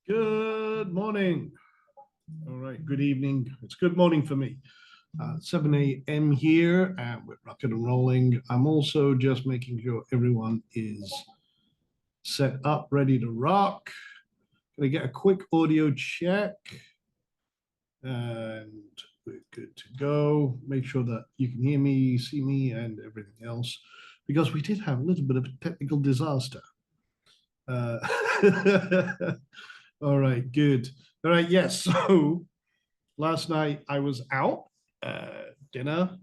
Good morning. All right, good evening. It's good morning for me. 7 a.m. here, and we're rocking and rolling. I'm also just making sure everyone is set up, ready to rock. Gonna get a quick audio check, and we're good to go. Make sure that you can hear me, see me, and everything else, because we did have a little bit of a technical disaster. Uh, all right, good. All right, yes. So last night I was out dinner.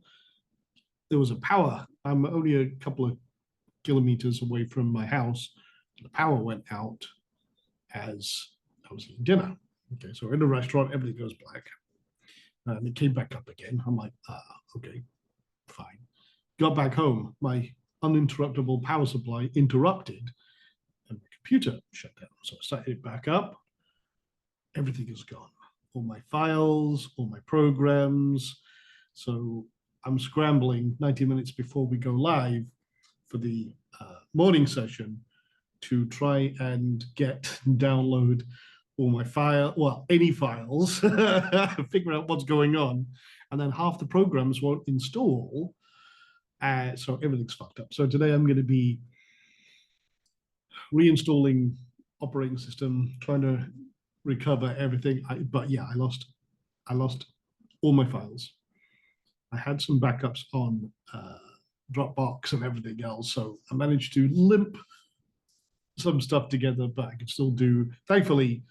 There was a power. I'm only a couple of kilometers away from my house. The power went out as I was eating dinner. Okay, so in a restaurant, everything goes black. And it came back up again. I'm like, okay, fine. Got back home. My uninterruptible power supply interrupted and my computer shut down. So I started it back up. Everything is gone. All my files, all my programs. So I'm scrambling 90 minutes before we go live for the morning session to try and get download all my any files, figure out what's going on, and then half the programs won't install. So everything's fucked up. So today I'm going to be reinstalling operating system, trying to recover everything. But yeah, I lost all my files. I had some backups on Dropbox and everything else, so I managed to limp some stuff together, but I could still do. Thankfully,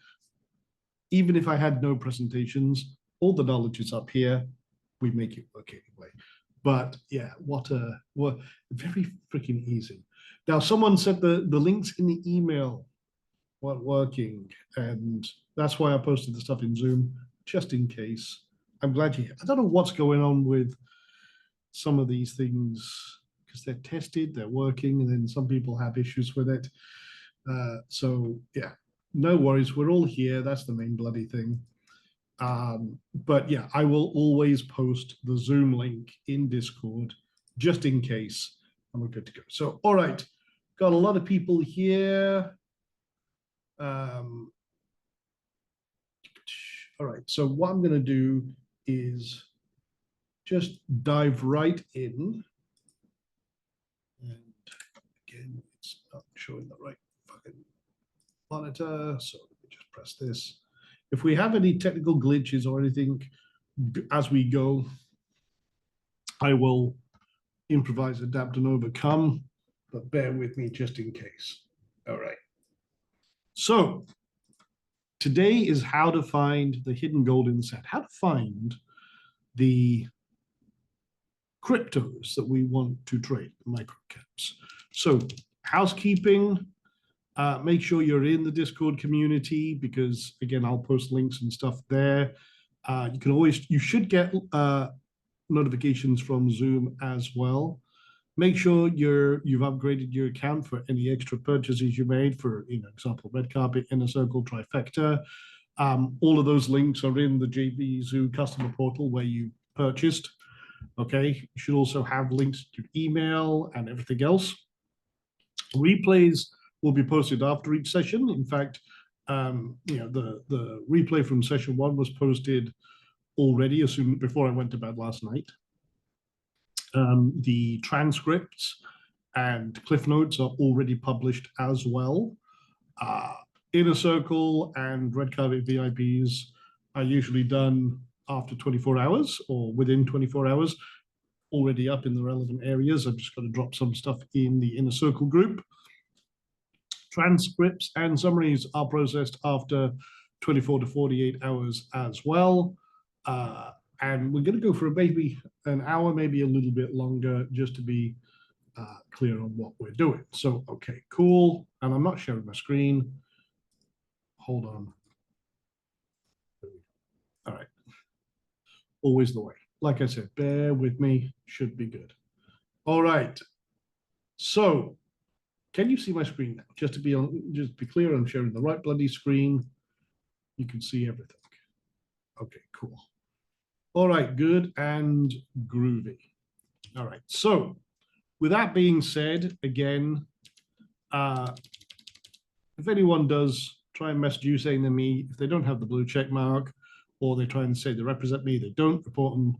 even if I had no presentations, all the knowledge is up here. We make it work anyway. But yeah, what very freaking easy. Now, someone said the links in the email weren't working, and that's why I posted the stuff in Zoom, just in case. I'm glad you. I don't know what's going on with some of these things because they're tested, they're working, and then some people have issues with it. So yeah, no worries. We're all here. That's the main bloody thing. But yeah, I will always post the Zoom link in Discord just in case, and we're good to go. So, all right, got a lot of people here. All right, so what I'm going to do is just dive right in. And again, it's not showing the right fucking monitor, so let me just press this. If we have any technical glitches or anything as we go, I will improvise, adapt, and overcome, but bear with me just in case. All right. So today is how to find the hidden gold in the set, how to find the cryptos that we want to trade, microcaps. So housekeeping, make sure you're in the Discord community because again, I'll post links and stuff there. You should get notifications from Zoom as well. Make sure you've upgraded your account for any extra purchases you made for, example, Red Carpet, Inner Circle, Trifecta. All of those links are in the JVZoo customer portal where you purchased. Okay, you should also have links to email and everything else. Replays will be posted after each session. In fact, the replay from session 1 was posted already as soon before I went to bed last night. The transcripts and cliff notes are already published as well. Inner Circle and Red Carpet VIPs are usually done after 24 hours or within 24 hours, already up in the relevant areas. I've just got to drop some stuff in the Inner Circle group. Transcripts and summaries are processed after 24 to 48 hours as well. And we're going to go for maybe an hour, maybe a little bit longer, just to be clear on what we're doing. So, okay, cool. And I'm not sharing my screen. Hold on. All right. Always the way. Like I said, bear with me. Should be good. All right. So, can you see my screen now? Just to be clear, I'm sharing the right bloody screen. You can see everything. Okay, cool. All right, good and groovy. All right, so with that being said, again, If anyone does try and message you saying to me, if they don't have the blue check mark, or they try and say they represent me, they don't report them,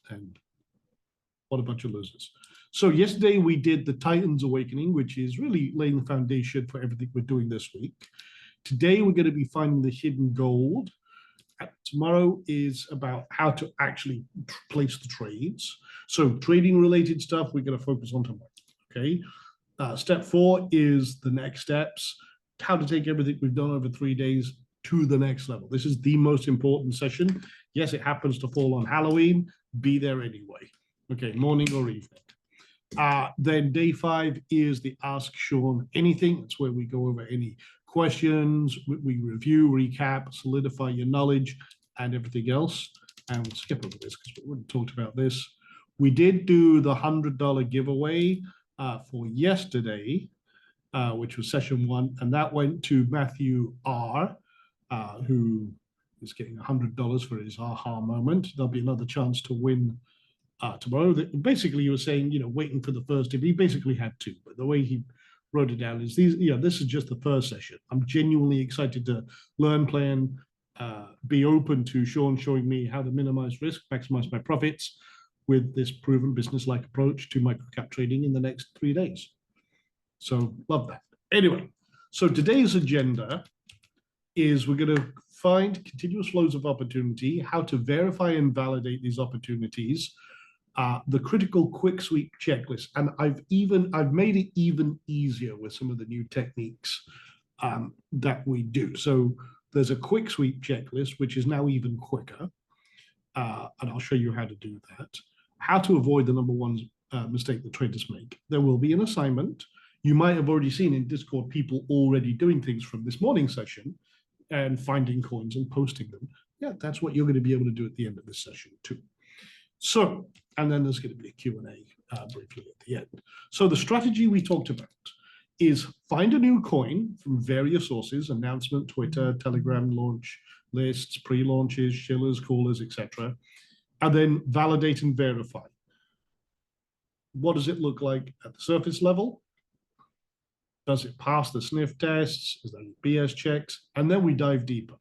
and what a bunch of losers. So yesterday we did the Titans Awakening, which is really laying the foundation for everything we're doing this week. Today we're going to be finding the hidden gold. Tomorrow is about how to actually place the trades. So trading related stuff we're going to focus on tomorrow. Okay. Step 4 is the next steps, how to take everything we've done over 3 days to the next level. This is the most important session. Yes, it happens to fall on Halloween. Be there anyway. Okay, morning or evening. Then day 5 is the Ask Sean Anything. That's where we go over any questions, we review, recap, solidify your knowledge, and everything else. And we'll skip over this because we already talked about this. We did do the $100 giveaway for yesterday, which was session 1, and that went to Matthew R., who is getting $100 for his aha moment. There'll be another chance to win tomorrow. Basically, you were saying, waiting for the first tip. He basically had 2, but the way he wrote it down is these. This is just the first session. I'm genuinely excited to learn, plan, be open to Sean showing me how to minimize risk, maximize my profits with this proven business-like approach to microcap trading in the next 3 days. So love that. Anyway, so today's agenda is we're going to find continuous flows of opportunity, how to verify and validate these opportunities, the critical quick sweep checklist. And I've made it even easier with some of the new techniques that we do. So there's a quick sweep checklist, which is now even quicker. And I'll show you how to do that. How to avoid the number one mistake that traders make. There will be an assignment. You might have already seen in Discord people already doing things from this morning session and finding coins and posting them. Yeah, that's what you're going to be able to do at the end of this session too. So, and then there's going to be a Q&A briefly at the end. So the strategy we talked about is find a new coin from various sources, announcement, Twitter, Telegram launch lists, pre-launches, shillers, callers, etc. And then validate and verify. What does it look like at the surface level? Does it pass the sniff tests? Is there BS checks? And then we dive deeper.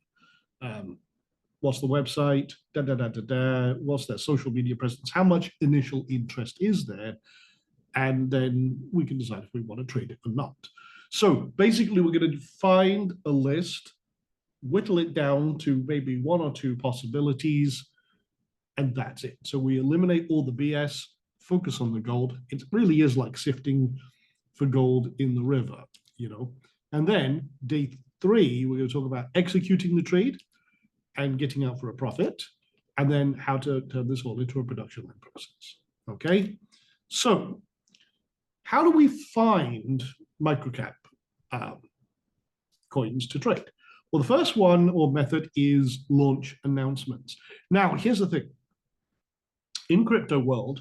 What's the website? What's their social media presence? How much initial interest is there? And then we can decide if we want to trade it or not. So basically, we're going to find a list, whittle it down to maybe 1 or 2 possibilities, and that's it. So we eliminate all the BS, focus on the gold. It really is like sifting for gold in the river, And then day 3, we're going to talk about executing the trade and getting out for a profit, and then how to turn this all into a production line process. Okay, so how do we find microcap coins to trade? Well, the first one or method is launch announcements. Now, here's the thing. In crypto world,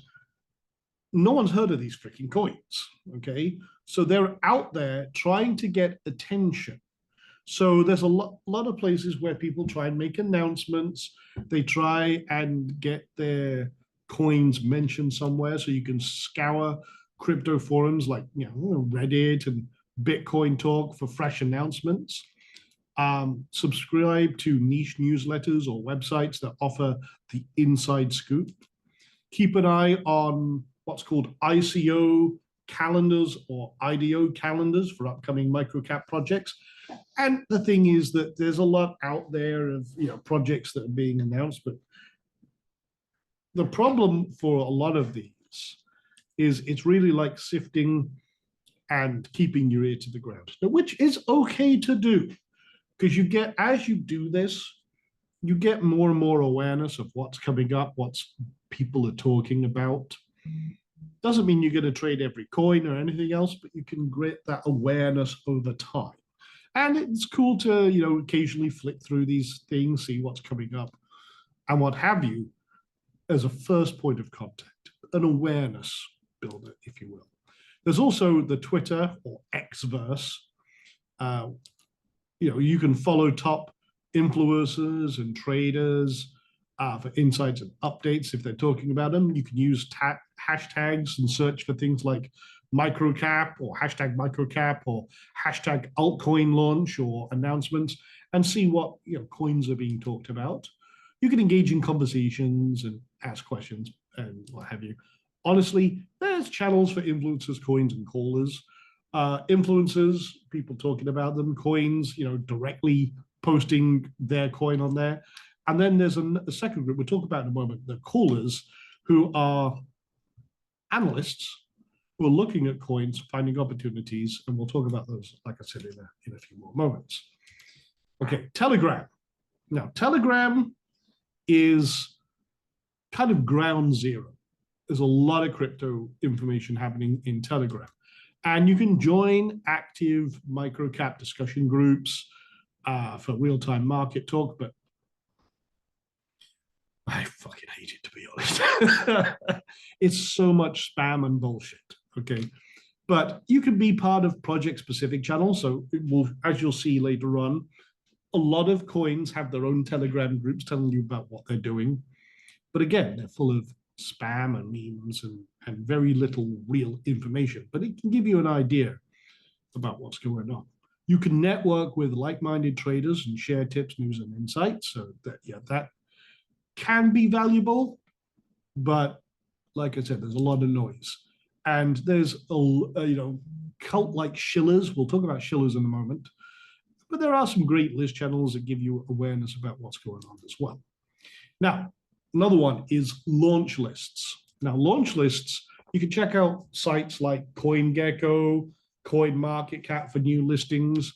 no one's heard of these freaking coins, okay? So they're out there trying to get attention. So there's a lot of places where people try and make announcements. They try and get their coins mentioned somewhere, so you can scour crypto forums like Reddit and Bitcoin Talk for fresh announcements. Subscribe to niche newsletters or websites that offer the inside scoop. Keep an eye on what's called ICO calendars or IDO calendars for upcoming microcap projects. And the thing is that there's a lot out there of projects that are being announced, but the problem for a lot of these is it's really like sifting and keeping your ear to the ground, which is okay to do, because as you do this, you get more and more awareness of what's coming up, what's people are talking about. Doesn't mean you're going to trade every coin or anything else, but you can get that awareness over time. And it's cool to, occasionally flick through these things, see what's coming up and what have you, as a first point of contact, an awareness builder, if you will. There's also the Twitter or Xverse. You can follow top influencers and traders for insights and updates if they're talking about them. You can use hashtags and search for things like microcap or hashtag altcoin launch or announcements and see what coins are being talked about. You can engage in conversations and ask questions and what have you. Honestly, there's channels for influencers, coins, and callers. Influencers, people talking about them, coins, directly posting their coin on there. And then there's a second group we'll talk about in a moment, the callers, who are analysts who are looking at coins, finding opportunities, and we'll talk about those, like I said, in a few more moments. Okay, Telegram. Now, Telegram is kind of ground zero. There's a lot of crypto information happening in Telegram. And you can join active microcap discussion groups for real-time market talk, but I fucking hate it, to be honest. It's so much spam and bullshit, okay? But you can be part of project-specific channels. So it will, as you'll see later on, a lot of coins have their own Telegram groups telling you about what they're doing. But again, they're full of spam and memes and very little real information. But it can give you an idea about what's going on. You can network with like-minded traders and share tips, news, and insights. So that can be valuable, but like I said, there's a lot of noise. And there's cult like shillers. We'll talk about shillers in a moment. But there are some great list channels that give you awareness about what's going on as well. Now, another one is launch lists. Now, launch lists, you can check out sites like CoinGecko, CoinMarketCap for new listings,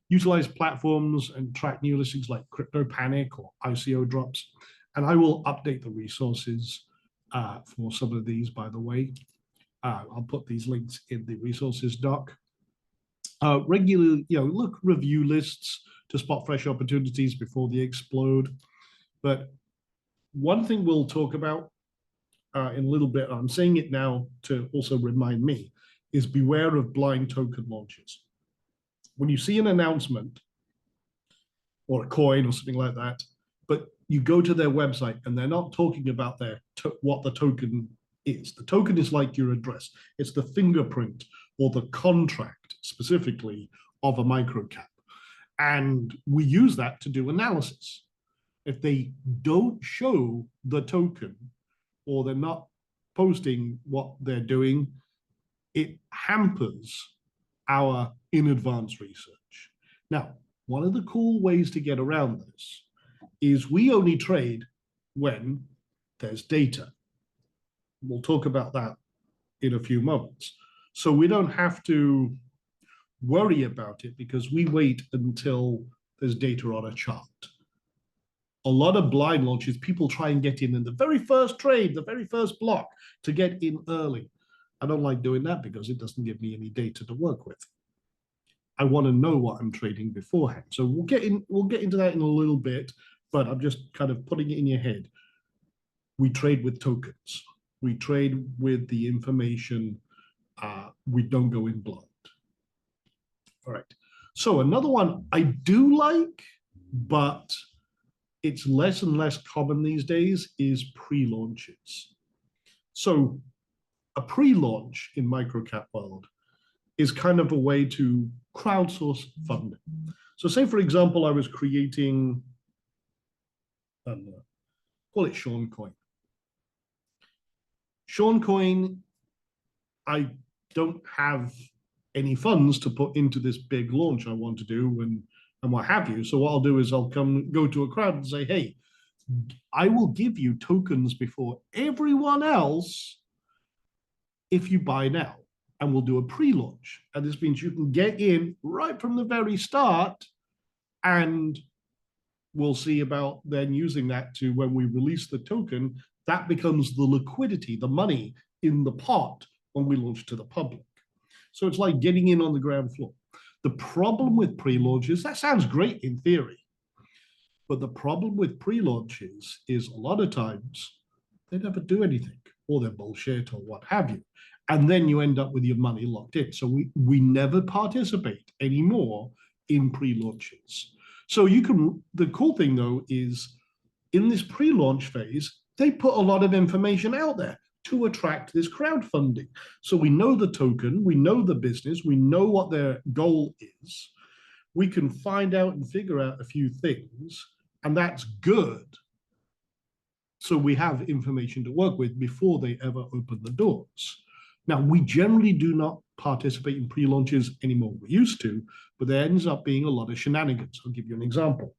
utilize platforms and track new listings like CryptoPanic or ICO drops. And I will update the resources for some of these, by the way. I'll put these links in the resources doc. Regularly, look review lists to spot fresh opportunities before they explode. But one thing we'll talk about in a little bit, I'm saying it now to also remind me, is beware of blind token launches. When you see an announcement or a coin or something like that, but you go to their website and they're not talking about what the token is. The token is like your address. It's the fingerprint or the contract specifically of a microcap. And we use that to do analysis. If they don't show the token or they're not posting what they're doing, it hampers our in-advance research. Now, one of the cool ways to get around this is we only trade when there's data. We'll talk about that in a few moments. So we don't have to worry about it because we wait until there's data on a chart. A lot of blind launches, people try and get in the very first trade, the very first block to get in early. I don't like doing that because it doesn't give me any data to work with. I want to know what I'm trading beforehand. So we'll get into that in a little bit, but I'm just kind of putting it in your head. We trade with tokens. We trade with the information. We don't go in blind. All right. So another one I do like, but it's less and less common these days, is pre-launches. So a pre-launch in microcap world is kind of a way to crowdsource funding. So say, for example, I was creating, call it Sean Coin. Sean Coin, I don't have any funds to put into this big launch I want to do and what have you. So what I'll do is I'll go to a crowd and say, hey, I will give you tokens before everyone else if you buy now. And we'll do a pre-launch. And this means you can get in right from the very start, and we'll see about then using that to, when we release the token, that becomes the liquidity, the money in the pot when we launch to the public. So it's like getting in on the ground floor. The problem with pre-launches, that sounds great in theory, but the problem with pre-launches is a lot of times they never do anything, or they're bullshit or what have you. And then you end up with your money locked in. So we never participate anymore in pre-launches. So the cool thing though is in this pre-launch phase, they put a lot of information out there. to attract this crowdfunding. So we know the token, we know the business, we know what their goal is. We can find out and figure out a few things, and that's good. So we have information to work with before they ever open the doors. Now, we generally do not participate in pre-launches anymore. We used to, but there ends up being a lot of shenanigans. I'll give you an example.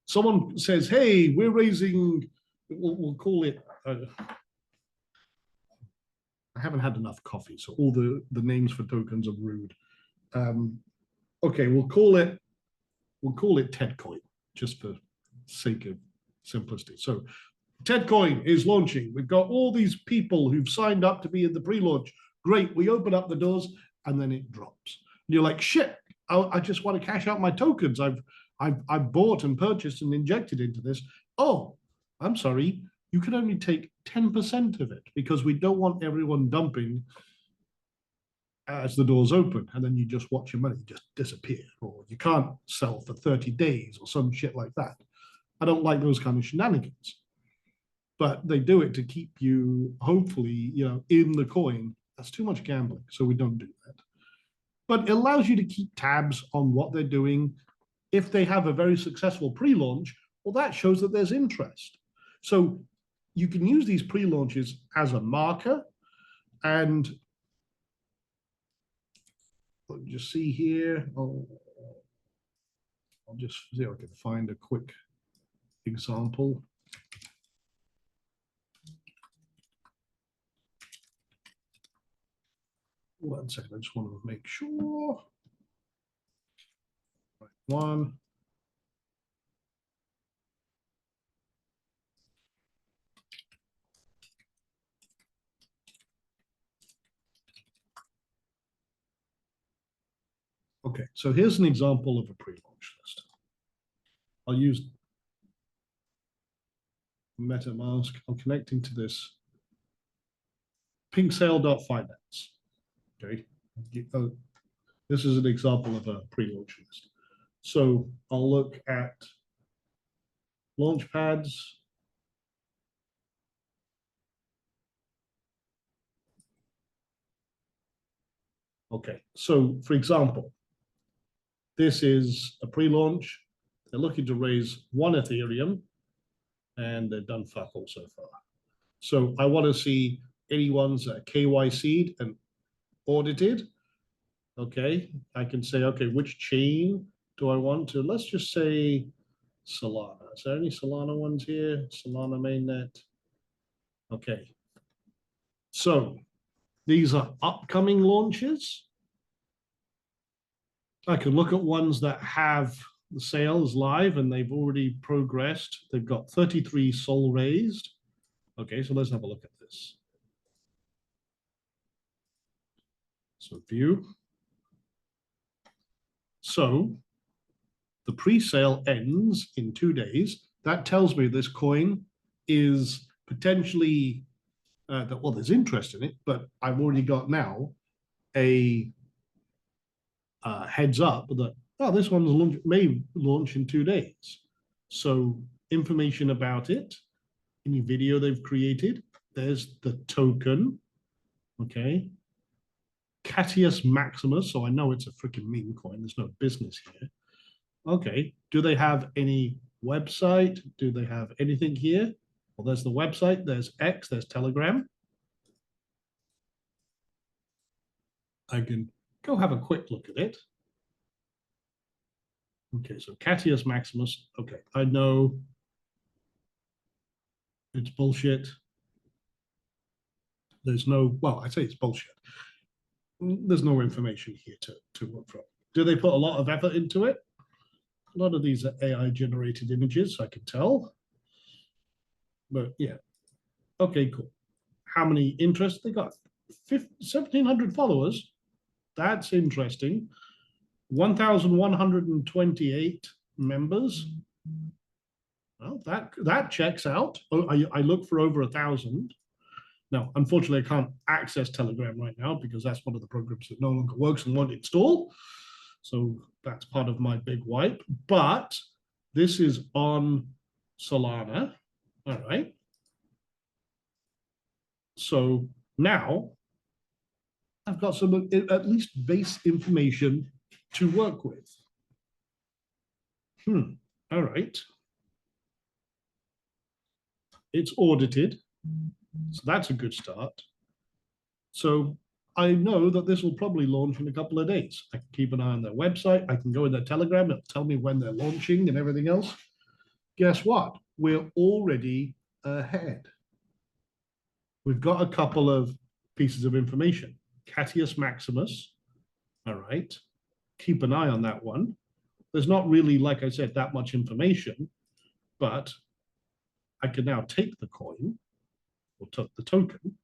Someone says, hey, we're raising, we'll call it, I haven't had enough coffee, so all the names for tokens are rude. Okay, we'll call it TEDcoin, just for sake of simplicity. So TEDcoin is launching. We've got all these people who've signed up to be in the pre-launch. Great, we open up the doors and then it drops. And you're like, shit, I just want to cash out my tokens. I've bought and purchased and injected into this. Oh, I'm sorry, you can only take 10% of it because we don't want everyone dumping as the doors open, and then you just watch your money just disappear, or you can't sell for 30 days or some shit like that. I don't like those kind of shenanigans, but they do it to keep you, hopefully, in the coin. That's too much gambling, so we don't do that. But it allows you to keep tabs on what they're doing. If they have a very successful pre-launch, well, that shows that there's interest. So you can use these pre-launches as a marker. And let me just see here. I'll just see if I can find a quick example. One second, I just want to make sure. Right, one. Okay, so here's an example of a pre-launch list. I'll use MetaMask. I'm connecting to this pinksale.finance. Okay, this is an example of a pre-launch list. So I'll look at launch pads. Okay, so for example, this is a pre-launch. They're looking to raise 1 Ethereum, and they've done fuck all so far. So I want to see anyone's KYC'd and audited. Okay, I can say, okay, which chain do I want to? Let's just say Solana. Is there any Solana ones here? Solana mainnet. Okay. So these are upcoming launches. I can look at ones that have the sales live and they've already progressed. They've got 33 SOL raised. Okay, so let's have a look at this. So view. So the pre-sale ends in 2 days. That tells me this coin is potentially, well, there's interest in it, but I've already got now a heads up that, oh, this one's may launch in 2 days. So information about it, any video they've created, there's the token, okay? Catius Maximus, so I know it's a freaking meme coin, there's no business here. Okay, do they have any website? Do they have anything here? Well, there's the website, there's X, there's Telegram. I can go have a quick look at it. Okay, so Catius Maximus, okay, I know it's bullshit. There's no, well, I say it's bullshit. There's no information here to work from. Do they put a lot of effort into it? A lot of these are AI generated images, I can tell. But yeah, okay, cool. How many interests they got? 1,700 followers. That's interesting. 1,128 members. Well, that checks out. Oh, I look for over 1,000. Now, unfortunately, I can't access Telegram right now because that's one of the programs that no longer works and won't install. So that's part of my big wipe. But this is on Solana. All right. So now I've got some at least base information to work with. All right. It's audited, so that's a good start. So I know that this will probably launch in a couple of days. I can keep an eye on their website. I can go in their Telegram. It'll tell me when they're launching and everything else. Guess what? We're already ahead. We've got a couple of pieces of information. Catius Maximus. All right. Keep an eye on that one. There's not really, like I said, that much information, but I can now take the coin or the token.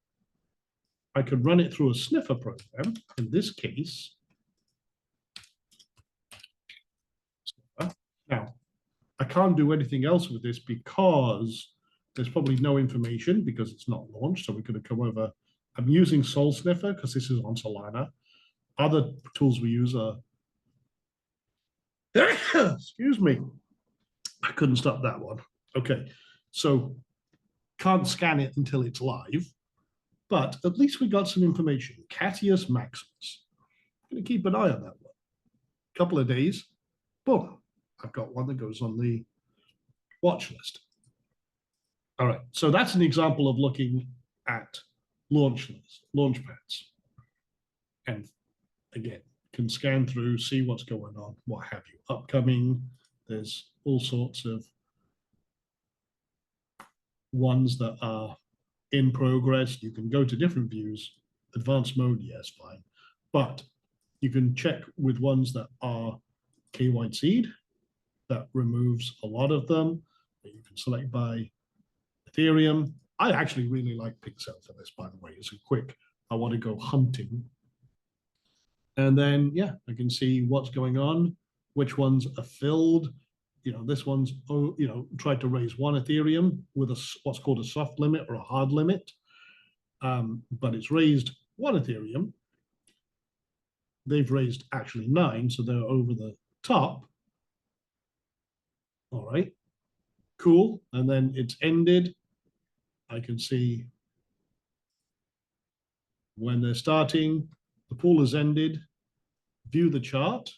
I could run it through a sniffer program. In this case, now I can't do anything else with this because there's probably no information because it's not launched. So we're going to come over. I'm using Soul Sniffer because this is on Solana. Other tools we use are, excuse me, I couldn't stop that one. Okay, so can't scan it until it's live, but at least we got some information. Catius Maximus. I'm going to keep an eye on that one. A couple of days, boom, I've got one that goes on the watch list. All right, so that's an example of looking at launch pads. And again, can scan through, see what's going on, what have you. Upcoming, there's all sorts of ones that are in progress. You can go to different views. Advanced mode, yes, fine. But you can check with ones that are KYC'd. That removes a lot of them. You can select by Ethereum. I actually really like Pixel for this, by the way. It's a quick, I want to go hunting. And then, yeah, I can see what's going on, which ones are filled. You know, this one's, tried to raise one Ethereum with what's called a soft limit or a hard limit. But it's raised one Ethereum. They've raised actually 9, so they're over the top. All right, cool. And then it's ended. I can see when they're starting, the pool has ended. View the chart.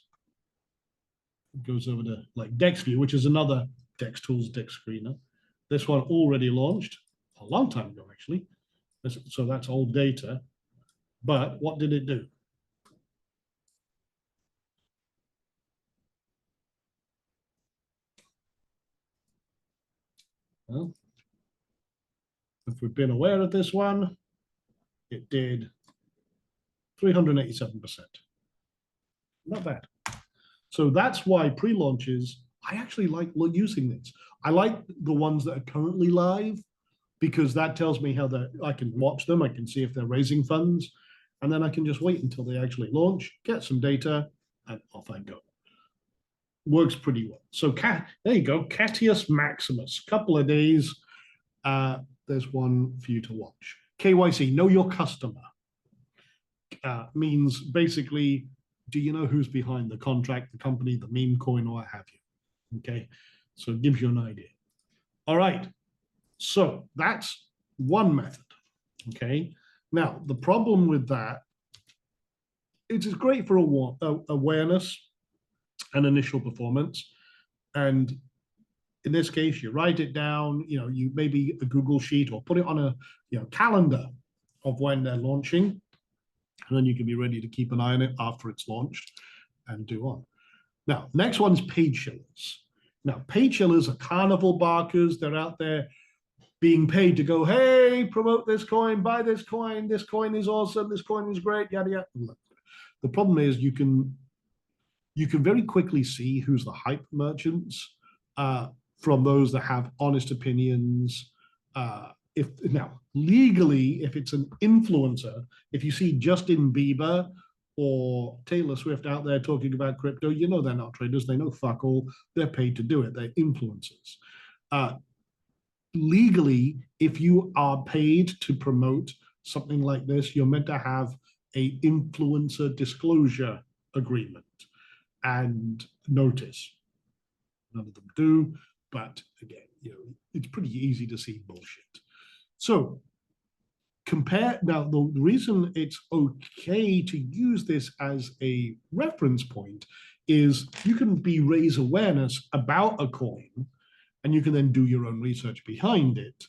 It goes over to like DexView, which is another DexTools Dex screener. This one already launched a long time ago, actually. So that's old data. But what did it do? Well, if we've been aware of this one, it did 387%. Not bad. So that's why pre-launches, I actually like using this. I like the ones that are currently live because that tells me how I can watch them. I can see if they're raising funds, and then I can just wait until they actually launch, get some data, and off I go. Works pretty well. So there you go, Catius Maximus. Couple of days. There's one for you to watch. KYC, know your customer. Means basically, do you know who's behind the contract, the company, the meme coin, or what have you? Okay, so it gives you an idea. All right, so that's one method. Okay, now the problem with that, it is great for awareness and initial performance. And in this case, you write it down, you maybe a Google Sheet or put it on a calendar of when they're launching. And then you can be ready to keep an eye on it after it's launched and do on. Now, next one's paid shillers. Now, paid shillers are carnival barkers. They're out there being paid to go, hey, promote this coin, buy this coin is awesome, this coin is great, yada, yada. The problem is you can very quickly see who's the hype merchants from those that have honest opinions. Now, legally, if it's an influencer, if you see Justin Bieber or Taylor Swift out there talking about crypto, they're not traders. They know fuck all. They're paid to do it. They're influencers. Legally, if you are paid to promote something like this, you're meant to have a influencer disclosure agreement and notice. None of them do, but again, it's pretty easy to see bullshit. So compare now, the reason it's okay to use this as a reference point is you can raise awareness about a coin, and you can then do your own research behind it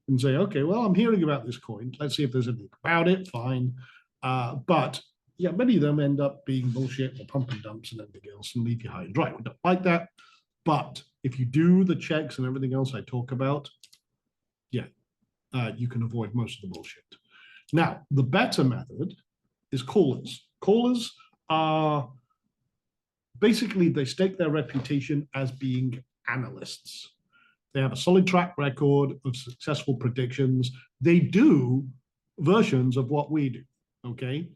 and say, okay, well, I'm hearing about this coin. Let's see if there's anything about it. Fine. But yeah, many of them end up being bullshit or pump and dumps and everything else and leave you high and dry. We don't like that. But if you do the checks and everything else I talk about, yeah, you can avoid most of the bullshit. Now, the better method is callers. Callers are basically, they stake their reputation as being analysts. They have a solid track record of successful predictions. They do versions of what we do, okay?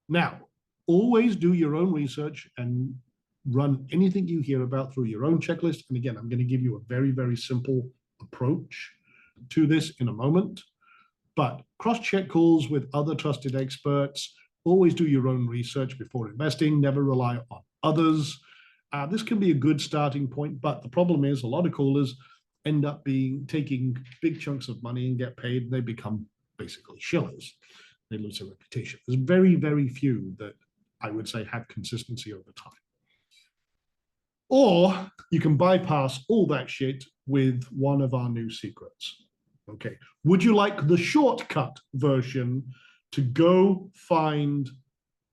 Now, always do your own research and run anything you hear about through your own checklist. And again, I'm going to give you a very, very simple approach to this in a moment. But cross-check calls with other trusted experts. Always do your own research before investing. Never rely on others. This can be a good starting point, but the problem is a lot of callers end up taking big chunks of money and get paid, and they become basically shillers. They lose their reputation. There's very, very few that I would say have consistency over time. Or you can bypass all that shit with one of our new secrets. Okay. Would you like the shortcut version to go find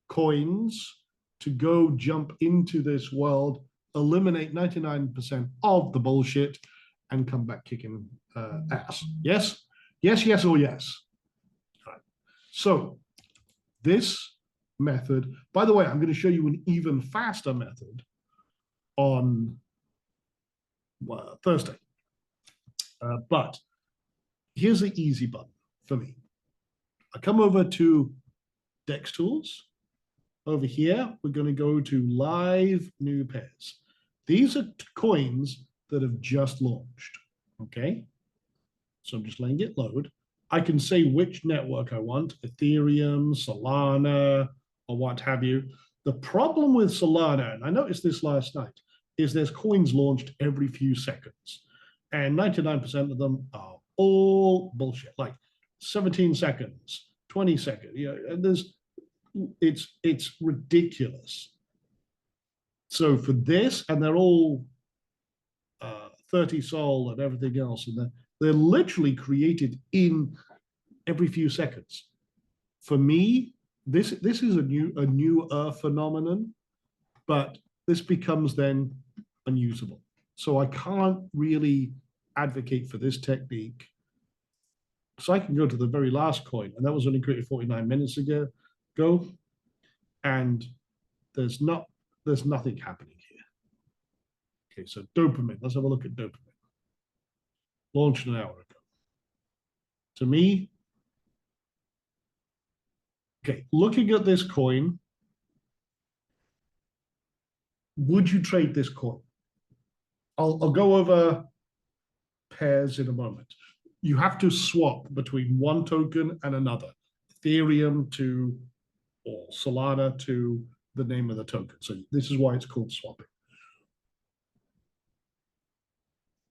coins, to go jump into this world, eliminate 99% of the bullshit, and come back kicking ass? Yes? Yes, yes, or yes? All right. So this method, by the way, I'm going to show you an even faster method on Thursday. But here's the easy button for me. I come over to Dex Tools. Over here, we're going to go to Live New Pairs. These are coins that have just launched, okay? So I'm just letting it load. I can say which network I want, Ethereum, Solana, or what have you. The problem with Solana, and I noticed this last night, is there's coins launched every few seconds. And 99% of them are all bullshit, like 17 seconds, 20 seconds. You know, and it's ridiculous. So for this, and they're all 30 sol and everything else, and they're literally created in every few seconds. For me, this is a newer phenomenon, but this becomes then unusable. So I can't really advocate for this technique. So I can go to the very last coin, and that was only created 49 minutes ago, and there's nothing happening here. Okay, so dopamine. Let's have a look at dopamine. Launched an hour ago. To me, okay, looking at this coin, would you trade this coin? I'll go over pairs in a moment. You have to swap between one token and another, Ethereum to, or Solana to the name of the token. So this is why it's called swapping.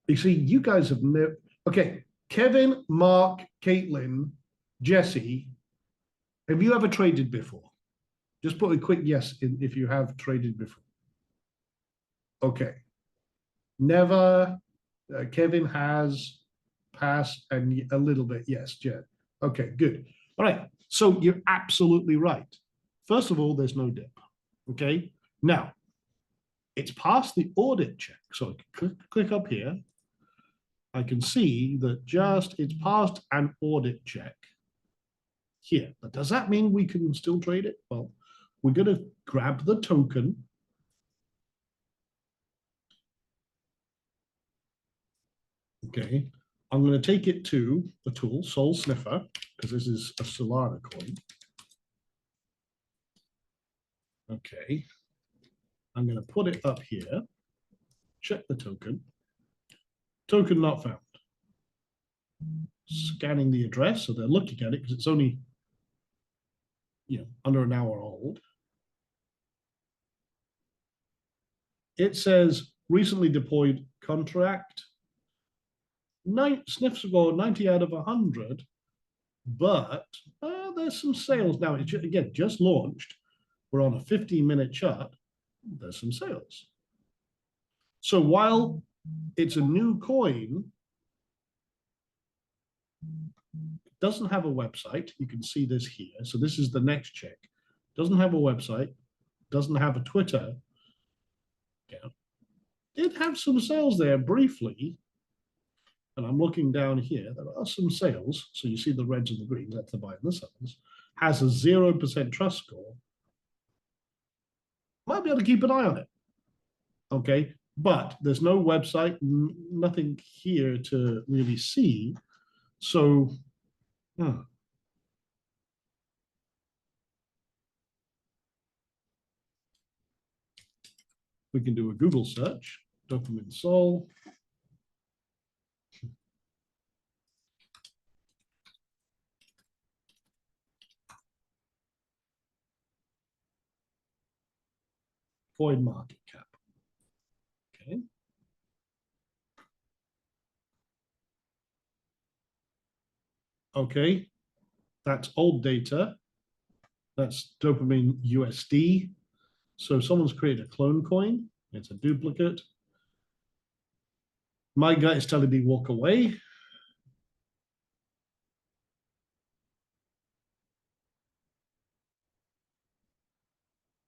You see, you guys have never, okay, Kevin, Mark, Caitlin, Jesse, have you ever traded before? Just put a quick yes in if you have traded before. Okay. Never. Kevin has, passed, and a little bit. Yes, Jed. Okay, good. All right. So you're absolutely right. First of all, there's no dip. Okay. Now, it's passed the audit check. So click up here. I can see that it's passed an audit check here. But does that mean we can still trade it? Well, we're going to grab the token. Okay, I'm going to take it to the tool, Sol Sniffer, because this is a Solana coin. Okay, I'm going to put it up here, check the token. Token not found. Scanning the address, so they're looking at it because it's only, under an hour old. It says recently deployed contract. Sniff score 90 out of 100, but there's some sales now. It's again just launched. We're on a 15-minute chart. There's some sales. So while it's a new coin, it doesn't have a website. You can see this here. So this is the next check. Doesn't have a website, doesn't have a Twitter. Yeah. Did have some sales there briefly. And I'm looking down here, there are some sales. So you see the reds and the greens, that's the buy and the sells. Has a 0% trust score. Might be able to keep an eye on it. Okay, but there's no website, nothing here to really see. So, we can do a Google search, Dopamine Sol. Coin market cap. Okay. Okay, that's old data. That's Dopamine USD. So someone's created a clone coin. It's a duplicate. My guy is telling me walk away.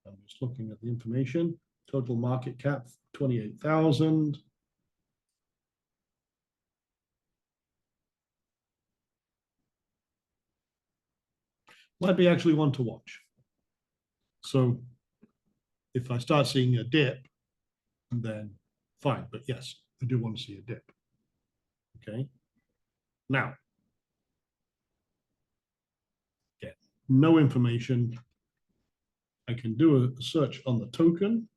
I'm just looking at the information. Total market cap, 28,000. Might be actually one to watch. So if I start seeing a dip, then fine. But yes, I do want to see a dip. Okay. Now, again, no information. I can do a search on the token.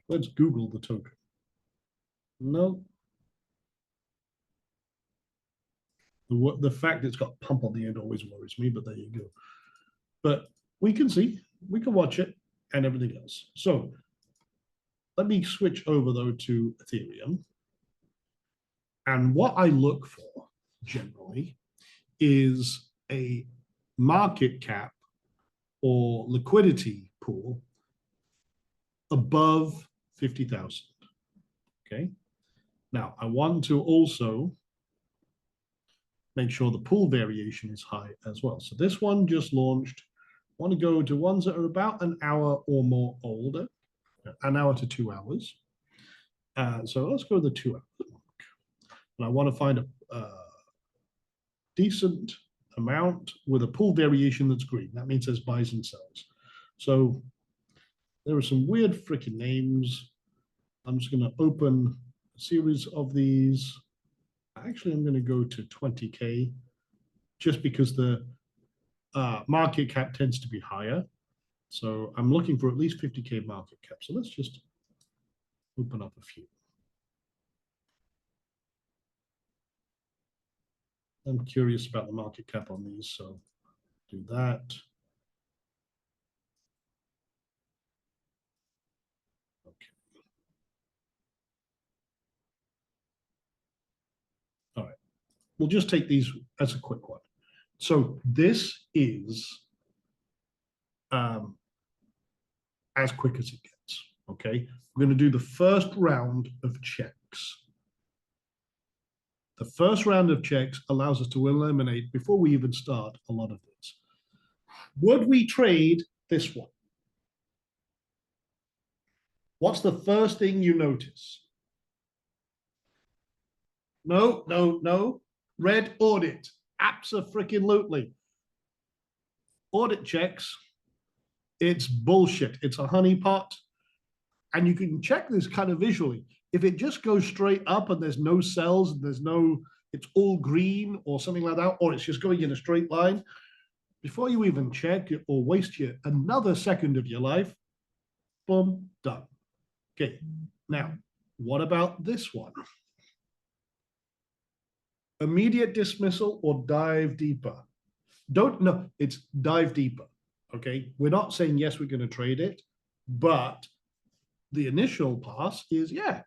Let's Google the token. No. The fact it's got pump on the end always worries me, but there you go. But we can see, we can watch it and everything else. So let me switch over though to Ethereum. And what I look for generally is a market cap or liquidity pool above 50,000. Okay. Now I want to also make sure the pool variation is high as well. So this one just launched. I want to go to ones that are about an hour or more older, an hour to 2 hours. So let's go to the 2 hour mark. And I want to find a decent amount with a pool variation that's green. That means there's buys and sells. So there are some weird freaking names. I'm just going to open a series of these. Actually, I'm going to go to 20K just because the market cap tends to be higher. So I'm looking for at least 50K market cap. So let's just open up a few. I'm curious about the market cap on these, so do that. Okay. All right. We'll just take these as a quick one. So this is as quick as it gets. Okay. We're going to do the first round of checks. The first round of checks allows us to eliminate, before we even start, a lot of this. Would we trade this one? What's the first thing you notice? No, no, no. Red audit. Abso-freaking-lutely. Audit checks. It's bullshit. It's a honeypot. And you can check this kind of visually. If it just goes straight up and there's no cells, and there's no, it's all green or something like that, or it's just going in a straight line, before you even check or waste another second of your life, boom, done. Okay, now, what about this one? Immediate dismissal or dive deeper? No, it's dive deeper. Okay, we're not saying yes, we're going to trade it, but the initial pass is yeah,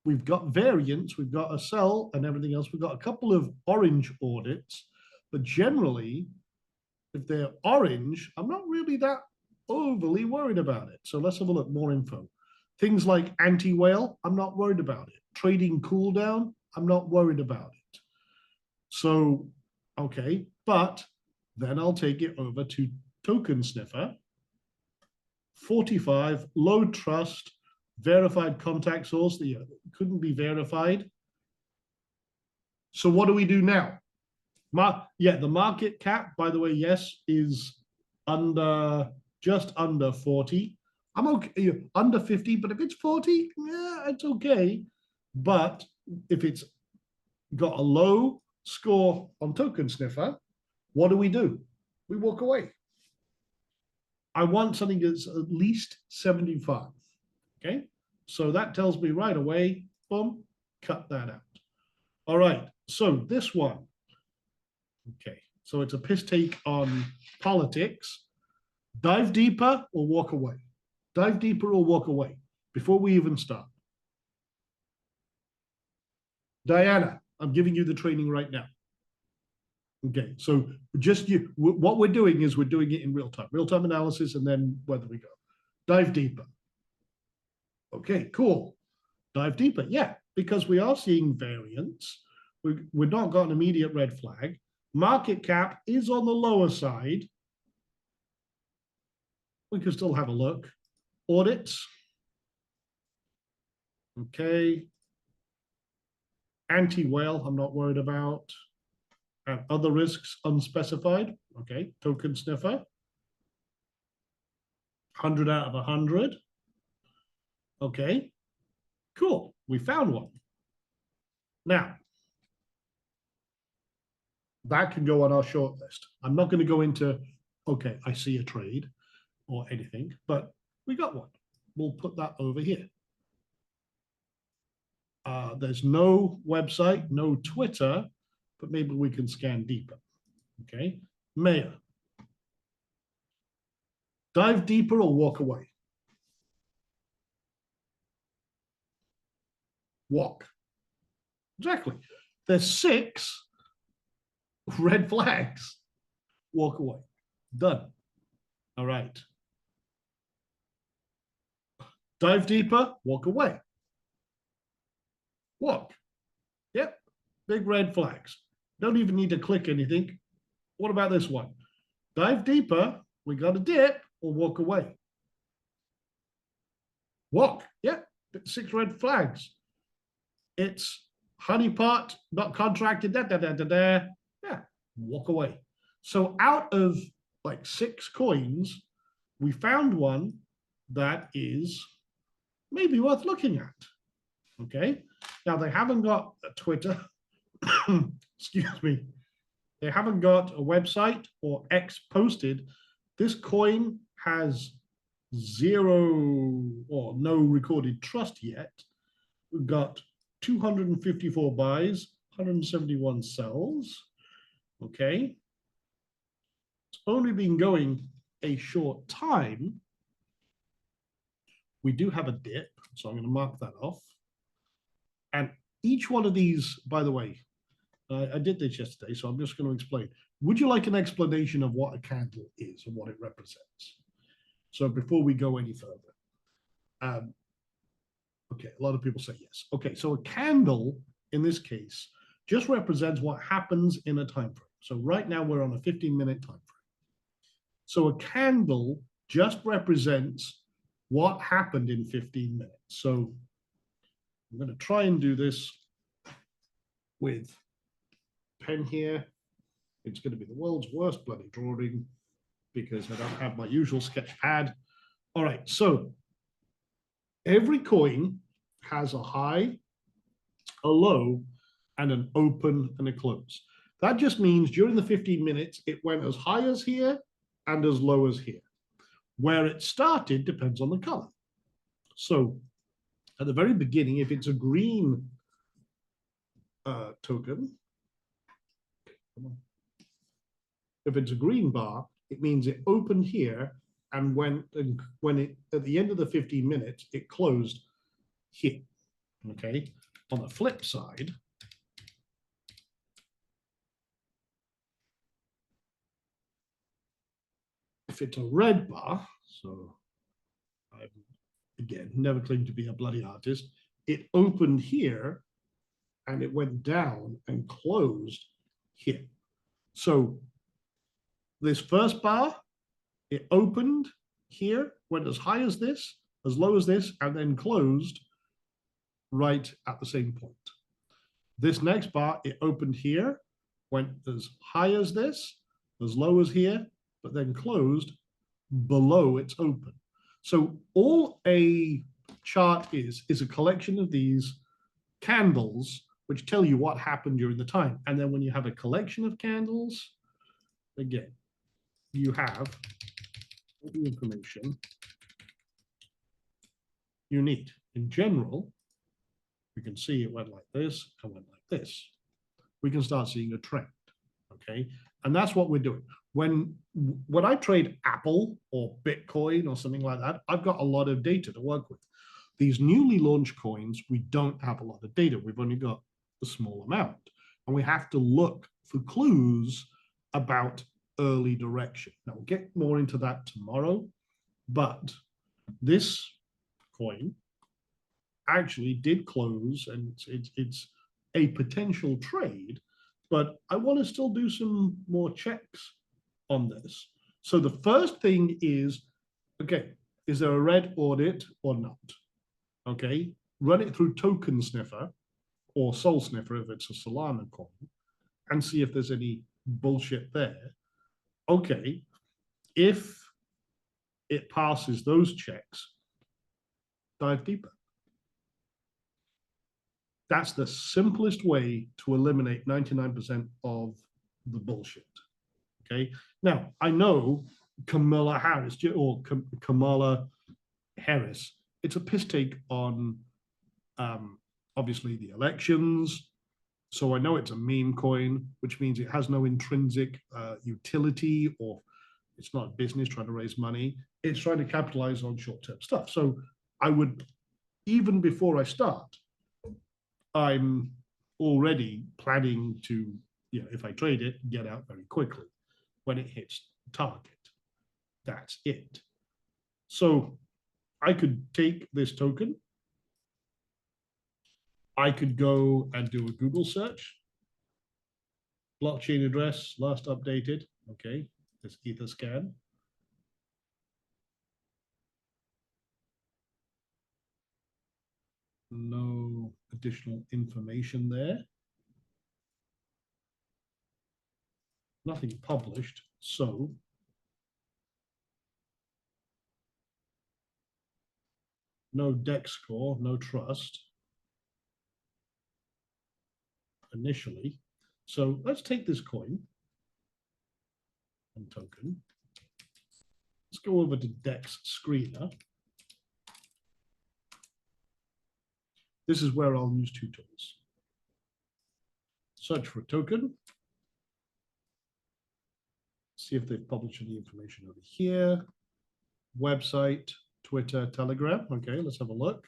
we've got variance, we've got a sell and everything else. We've got a couple of orange audits, but generally, if they're orange, I'm not really that overly worried about it. So let's have a look, more info. Things like anti-whale, I'm not worried about it. Trading cooldown, I'm not worried about it. So, okay, but then I'll take it over to token sniffer. 45, low trust, verified contact source that couldn't be verified. So what do we do now? Yeah, the market cap, by the way, yes, is just under 40. I'm okay, under 50, but if it's 40, yeah, it's okay. But if it's got a low score on token sniffer, what do? We walk away. I want something that's at least 75. Okay, so that tells me right away, boom, cut that out. All right, so this one. Okay, so it's a piss take on politics. Dive deeper or walk away. Dive deeper or walk away before we even start. Diana, I'm giving you the training right now. Okay, so what we're doing is we're doing it in real time analysis, and then whether we go. Dive deeper. Okay, cool. Dive deeper, yeah, because we are seeing variance. We've not got an immediate red flag. Market cap is on the lower side. We can still have a look. Audits. Okay. Anti-whale, I'm not worried about. And other risks, unspecified. Okay, token sniffer. 100 out of 100. Okay, cool. We found one. Now, that can go on our short list. I'm not going to go into, okay, I see a trade or anything, but we got one. We'll put that over here. There's no website, no Twitter, but maybe we can scan deeper. Okay, Mayor. Dive deeper or walk away? Walk. Exactly. There's 6 red flags. Walk away. Done. All right. Dive deeper, walk away. Walk. Yep. Big red flags. Don't even need to click anything. What about this one? Dive deeper, we got a dip, or walk away. Walk. Yep. 6 red flags. It's honeypot, not contracted, Yeah, walk away. So out of like 6 coins, we found one that is maybe worth looking at. Okay. Now they haven't got a Twitter. Excuse me. They haven't got a website or X posted. This coin has 0 or no recorded trust yet. We've got 254 buys, 171 sells. Okay. It's only been going a short time. We do have a dip, so I'm going to mark that off. And each one of these, by the way, I did this yesterday, so I'm just going to explain. Would you like an explanation of what a candle is and what it represents? So before we go any further. Okay, a lot of people say yes. Okay, so a candle, in this case, just represents what happens in a time frame. So right now we're on a 15-minute time frame. So a candle just represents what happened in 15 minutes. So I'm going to try and do this with pen here. It's going to be the world's worst bloody drawing because I don't have my usual sketch pad. All right, so every coin has a high, a low, and an open and a close. That just means during the 15 minutes, it went as high as here and as low as here. Where it started depends on the color. So at the very beginning, if it's a green token, if it's a green bar, it means it opened here and when it at the end of the 15 minutes, it closed here. Okay. On the flip side, if it's a red bar, so I'm again never claimed to be a bloody artist, it opened here and it went down and closed here. So this first bar, it opened here, went as high as this, as low as this, and then closed right at the same point. This next bar, it opened here, went as high as this, as low as here, but then closed below its open. So all a chart is a collection of these candles which tell you what happened during the time. And then when you have a collection of candles, again, you have all the information you need. In general, we can see it went like this and went like this. We can start seeing a trend, okay? And that's what we're doing. When I trade Apple or Bitcoin or something like that, I've got a lot of data to work with. These newly launched coins, we don't have a lot of data. We've only got a small amount. And we have to look for clues about early direction. Now, we'll get more into that tomorrow, but this coin actually did close, and it's a potential trade, but I want to still do some more checks on this. So the first thing is, okay, is there a red audit or not? Okay, run it through Token Sniffer or Soul Sniffer if it's a Solana coin and see if there's any bullshit there. Okay, if it passes those checks, dive deeper. That's the simplest way to eliminate 99% of the bullshit. Okay. Now, I know Kamala Harris or Kamala Harris, it's a piss take on obviously the elections. So I know it's a meme coin, which means it has no intrinsic utility, or it's not a business trying to raise money. It's trying to capitalize on short-term stuff. So I would, even before I start, I'm already planning to, if I trade it, get out very quickly when it hits target. That's it. So I could take this token. I could go and do a Google search. Blockchain address, last updated. Okay, this Etherscan. No additional information there. Nothing published, so no DEX score, no trust initially. So let's take this coin and token. Let's go over to DEX Screener. This is where I'll use two tools. Search for a token. See if they've published any information over here. Website, Twitter, Telegram. Okay, let's have a look.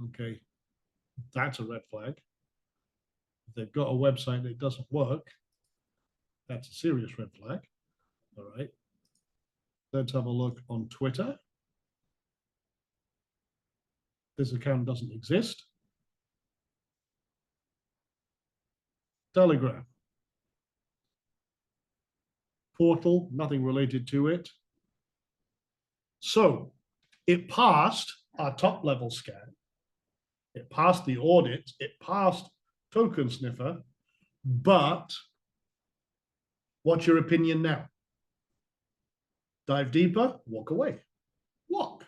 Okay, that's a red flag. If they've got a website that doesn't work, that's a serious red flag. All right. Let's have a look on Twitter. This account doesn't exist. Telegram. Portal, nothing related to it. So it passed our top level scan. It passed the audit. It passed Token Sniffer. But what's your opinion now? Dive deeper, walk away. Walk.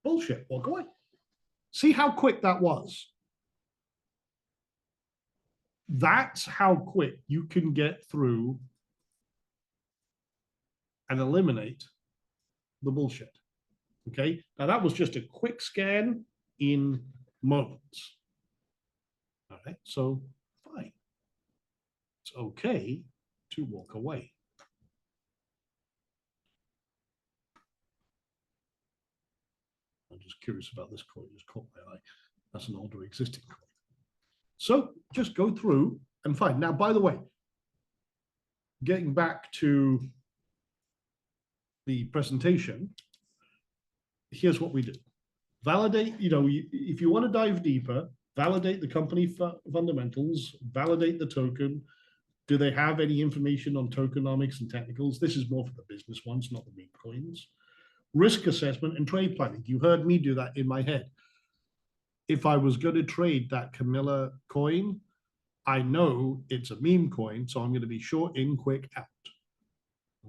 Bullshit, walk away. See how quick that was? That's how quick you can get through and eliminate the bullshit. Okay, now that was just a quick scan in moments. All right, so fine. it's okay to walk away. I'm just curious about this coin, just caught my eye. That's an older existing coin. So just go through and find. Now, by the way, getting back to the presentation, here's what we do. Validate, if you want to dive deeper, validate the company fundamentals, validate the token. Do they have any information on tokenomics and technicals? This is more for the business ones, not the meme coins. Risk assessment and trade planning. You heard me do that in my head. If I was going to trade that Camilla coin, I know it's a meme coin, so I'm going to be short in, quick out.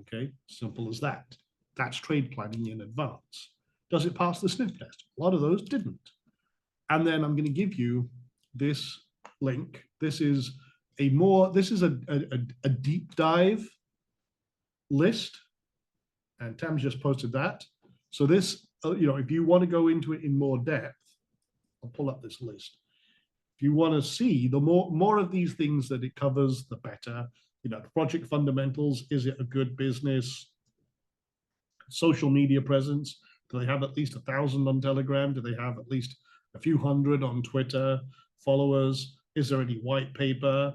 Okay, simple as that. That's trade planning in advance. Does it pass the sniff test? A lot of those didn't. And then I'm going to give you this link. This is a deep dive list, and Tam's just posted that. So this, if you want to go into it in more depth, I'll pull up this list. If you want to see the more of these things that it covers, the better. The project fundamentals. Is it a good business? Social media presence. Do they have at least 1,000 on Telegram? Do they have at least a few hundred on Twitter? Followers? Is there any white paper?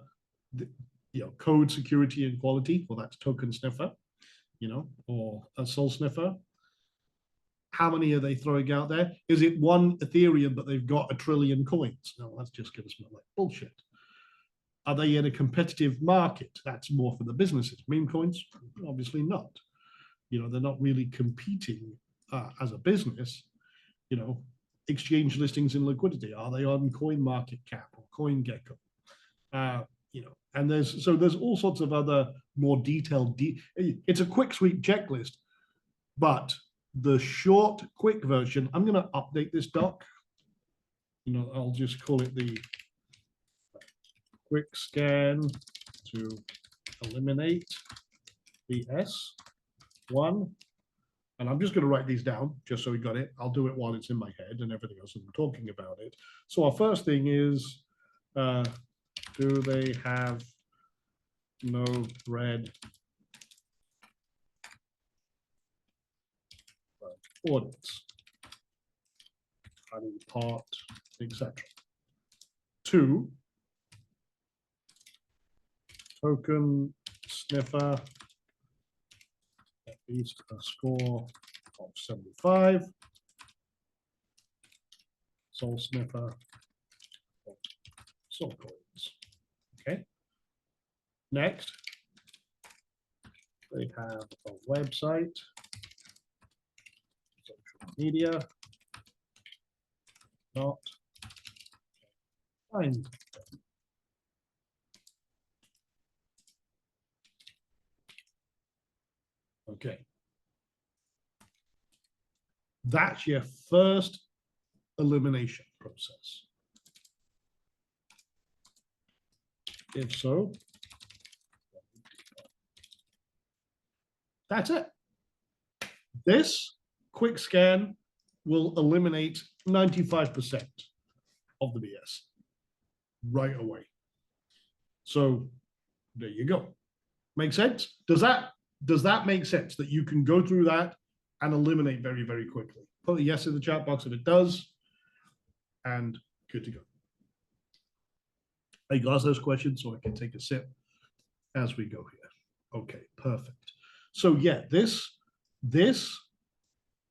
Code security and quality. Well, that's token sniffer, or a soul sniffer. How many are they throwing out there? Is it one Ethereum, but they've got 1 trillion coins? No, that's just going to smell like bullshit. Are they in a competitive market? That's more for the businesses. Meme coins, obviously not. They're not really competing as a business. Exchange listings and liquidity. Are they on CoinMarketCap or CoinGecko? And there's all sorts of other more detailed. It's a quick, sweet checklist, but the short, quick version. I'm going to update this doc. I'll just call it the quick scan to eliminate BS1. And I'm just going to write these down just so we got it. I'll do it while it's in my head and everything else I'm talking about it. So our first thing is, do they have no red audits? Honeypot, etc. 2, token sniffer at least a score of 75. Soul sniffer of soul coins. Okay. Next, they have a website, social media, not find. Okay. That's your first elimination process. If so, that's it. This quick scan will eliminate 95% of the BS right away. So there you go. Make sense? Does that make sense that you can go through that and eliminate very, very quickly? Put a yes in the chat box if it does, and good to go. I can ask those questions so I can take a sip as we go here. Okay, perfect. So yeah, this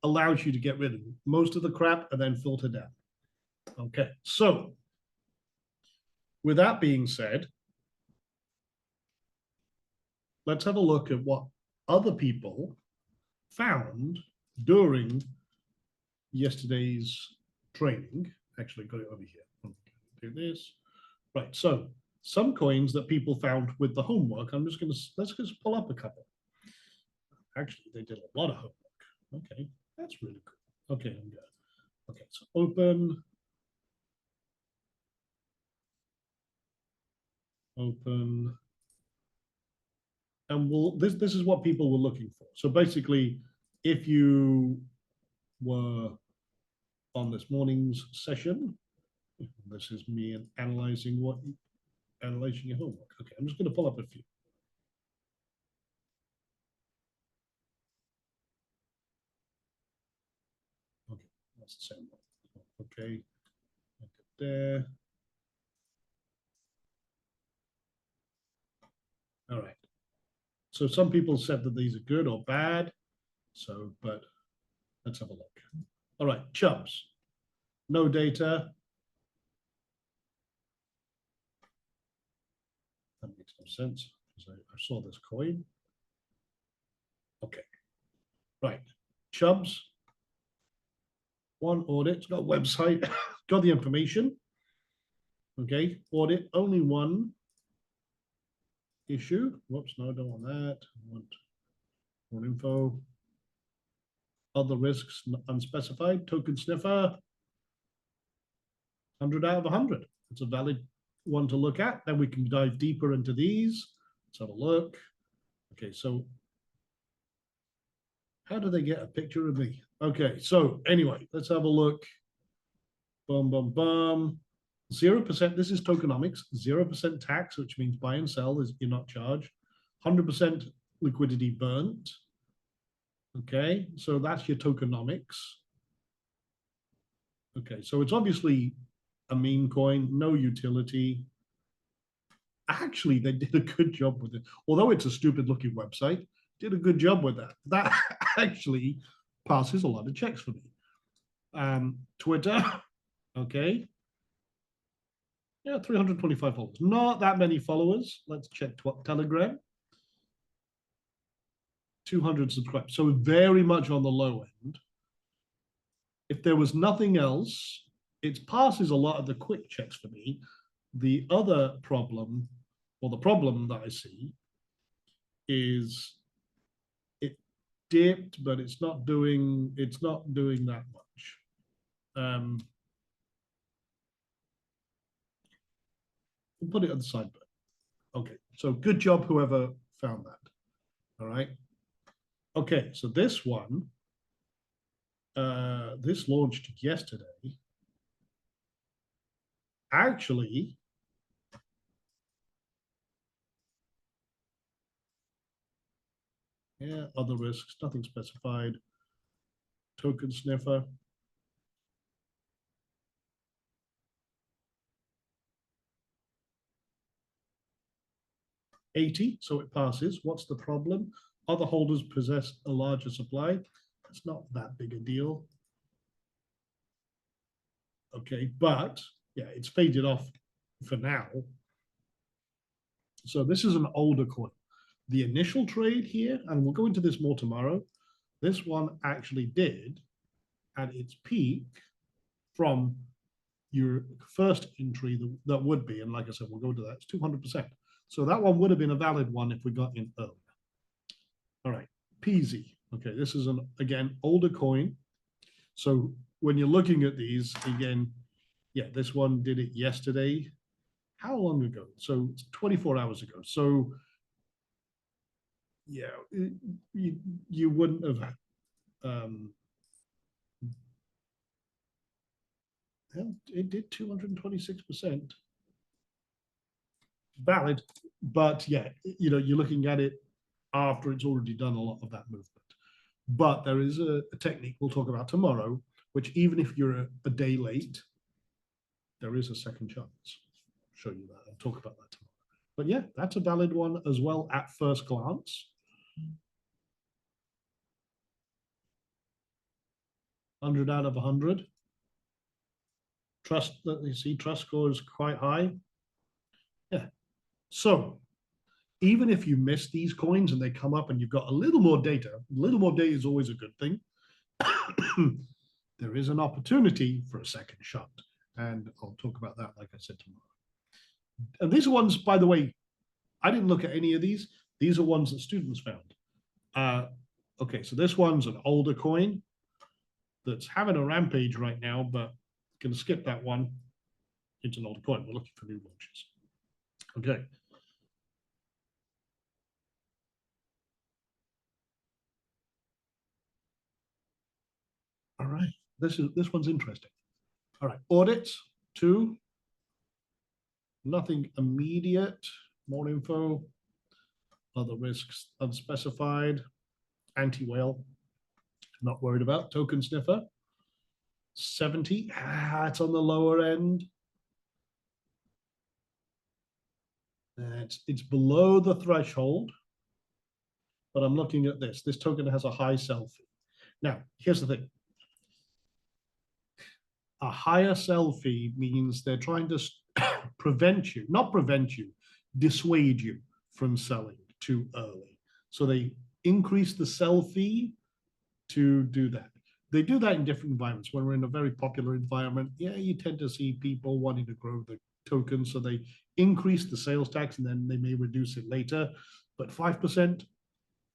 allows you to get rid of most of the crap and then filter down. Okay, so with that being said, let's have a look at what other people found during yesterday's training. Actually, got it over here. Do this. Right, so some coins that people found with the homework. Let's just pull up a couple. Actually, they did a lot of homework. Okay, that's really cool. Okay, I'm good. Okay, so open. And this is what people were looking for. So basically, if you were on this morning's session, this is me analyzing what analyzing your homework. Okay, I'm just going to pull up a few. Okay, that's the same one. Okay, look at there. All right. So some people said that these are good or bad. So, but let's have a look. All right, Chubbs. No data. That makes no sense because I saw this coin. Okay, right. Chubbs. One audit, got a website, got the information. Okay, audit, only one issue. Whoops, no, I don't want that. I want more info. Other risks unspecified. Token sniffer, 100 out of 100. It's a valid one to look at. Then we can dive deeper into these. Let's have a look. Okay, so how do they get a picture of me? Okay, so anyway, let's have a look. Boom, boom, boom. 0%, this is tokenomics, 0% tax, which means buy and sell is you're not charged. 100% liquidity burnt. Okay, so that's your tokenomics. Okay, so it's obviously a meme coin, no utility. Actually, they did a good job with it. Although it's a stupid looking website, did a good job with that. That actually passes a lot of checks for me. Twitter, okay. Yeah, 325 followers. Not that many followers. Let's check Telegram. 200 subscribers. So very much on the low end. If there was nothing else, it passes a lot of the quick checks for me. The other problem, or the problem that I see, is it dipped, but it's not doing that much. We'll put it on the side. Okay, so good job, whoever found that. All right. Okay, so this one, this launched yesterday. Actually, yeah, other risks, nothing specified. Token sniffer. $80, so it passes. What's the problem? Other holders possess a larger supply. It's not that big a deal. Okay, but yeah, it's faded off for now. So this is an older coin. The initial trade here, and we'll go into this more tomorrow, this one actually did at its peak from your first entry that would be, and like I said, we'll go to that, it's 200%. So that one would have been a valid one if we got in early. All right, Peasy. Okay, this is an, again, older coin. So when you're looking at these, again, yeah, this one did it yesterday. How long ago? So 24 hours ago. So yeah, you wouldn't have it did 226%. Valid, but yeah, you're looking at it after it's already done a lot of that movement. But there is a technique we'll talk about tomorrow, which even if you're a day late, there is a second chance. I'll show you that. I'll talk about that tomorrow. But yeah, that's a valid one as well at first glance. 100 out of 100. Trust that you see, trust score is quite high. Yeah. So even if you miss these coins and they come up and you've got a little more data is always a good thing. There is an opportunity for a second shot. And I'll talk about that, like I said, tomorrow. And these ones, by the way, I didn't look at any of these. These are ones that students found. Okay, so this one's an older coin that's having a rampage right now, but going to skip that one. It's an older coin. We're looking for new launches. Okay. All right. This one's interesting. All right. Audits, 2. Nothing immediate. More info. Other risks unspecified. Anti-whale. Not worried about. Token sniffer. 70. It's on the lower end. It's below the threshold. But I'm looking at this. This token has a high sell fee. Now, here's the thing. A higher sell fee means they're trying to prevent you, not prevent you, dissuade you from selling too early. So they increase the sell fee to do that. They do that in different environments. When we're in a very popular environment, yeah, you tend to see people wanting to grow the token. So they increase the sales tax and then they may reduce it later. But 5%,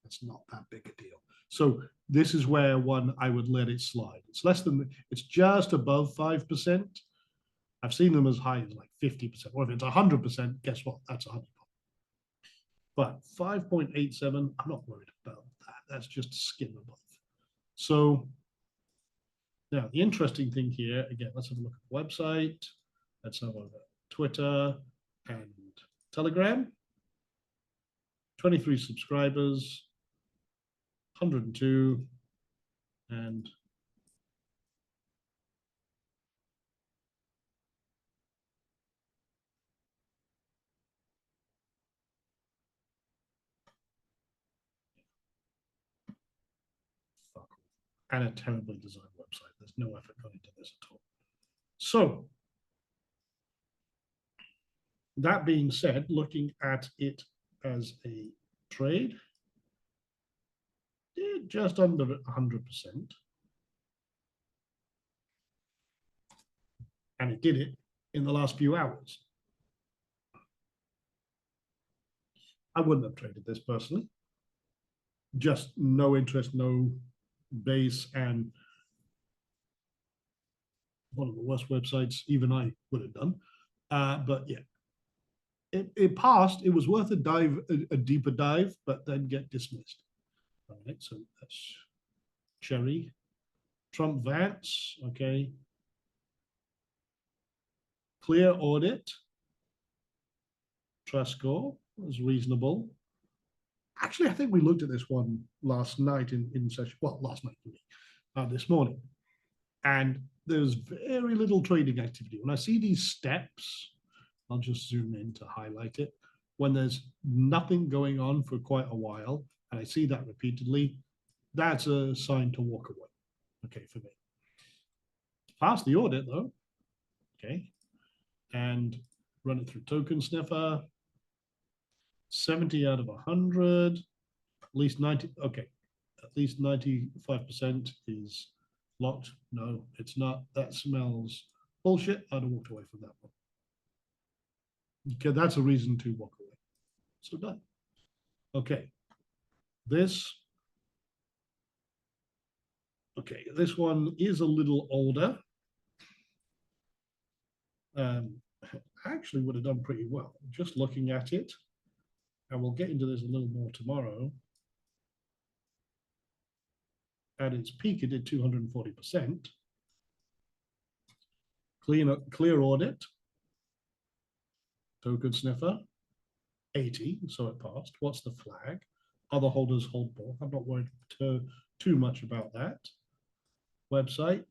that's not that big a deal. So this is where one, I would let it slide. It's less than, it's just above 5%. I've seen them as high as like 50%. Or if it's 100%, guess what? That's 100. But 5.87, I'm not worried about that. That's just skin above. So now the interesting thing here, again, let's have a look at the website. Let's have a look at Twitter and Telegram. 23 subscribers, 102, and a terribly designed website. There's no effort going into this at all. So that being said, looking at it as a trade, just under 100%. And it did it in the last few hours. I wouldn't have traded this personally. Just no interest, no base, and one of the worst websites even I would have done. But yeah, it passed. It was worth a dive, a deeper dive, but then get dismissed. All right, so that's Cherry. Trump Vance, okay. Clear Audit. Trusco was reasonable. Actually, I think we looked at this one last night in session. Well, last night, this morning. And there's very little trading activity. When I see these steps, I'll just zoom in to highlight it. When there's nothing going on for quite a while, and I see that repeatedly, that's a sign to walk away. Okay, for me. Pass the audit though. Okay. And run it through Token Sniffer. 70 out of 100, at least 90. Okay. At least 95% is locked. No, it's not. That smells bullshit. I'd have walked away from that one. Okay, that's a reason to walk away. So done. Okay. This. Okay, this one is a little older. Actually would have done pretty well. Just looking at it, and we'll get into this a little more tomorrow. At its peak, it did 240%. Clear Audit. Token Sniffer. 80, so it passed. What's the flag? Other holders hold more. I'm not worried too much about that. Website.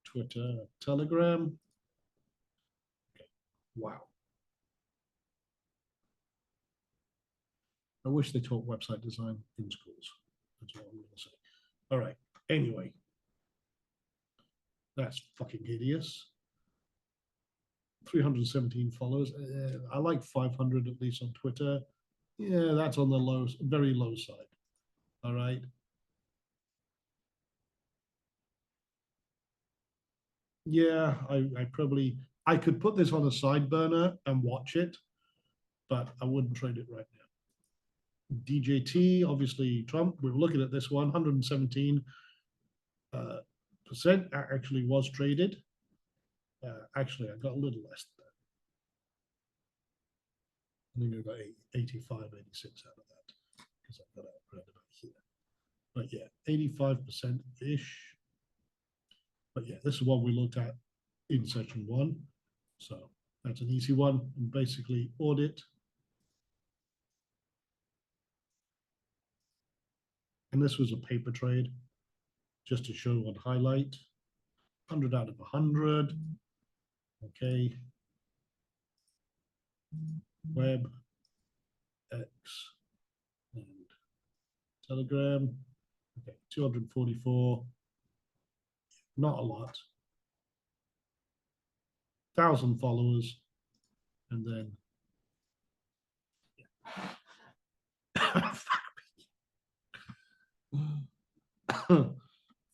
Twitter, Telegram. Okay. Wow. I wish they taught website design in schools. That's what I'm going to say. All right. Anyway, that's fucking hideous. 317 followers. I like 500 at least on Twitter. Yeah, that's on the low, very low side. All right. Yeah, I could put this on a side burner and watch it, but I wouldn't trade it right now. DJT, obviously Trump. We were looking at this one, 117% actually was traded. Actually, I got a little less than that. I think I got 85, 86 out of that because I've got it right about here. But yeah, 85%-ish. But yeah, this is what we looked at in section one. So that's an easy one. And basically audit. And this was a paper trade, just to show on highlight. 100 out of 100. Okay. Web, X, and Telegram. Okay, 244. Not a lot. 1,000 followers. And then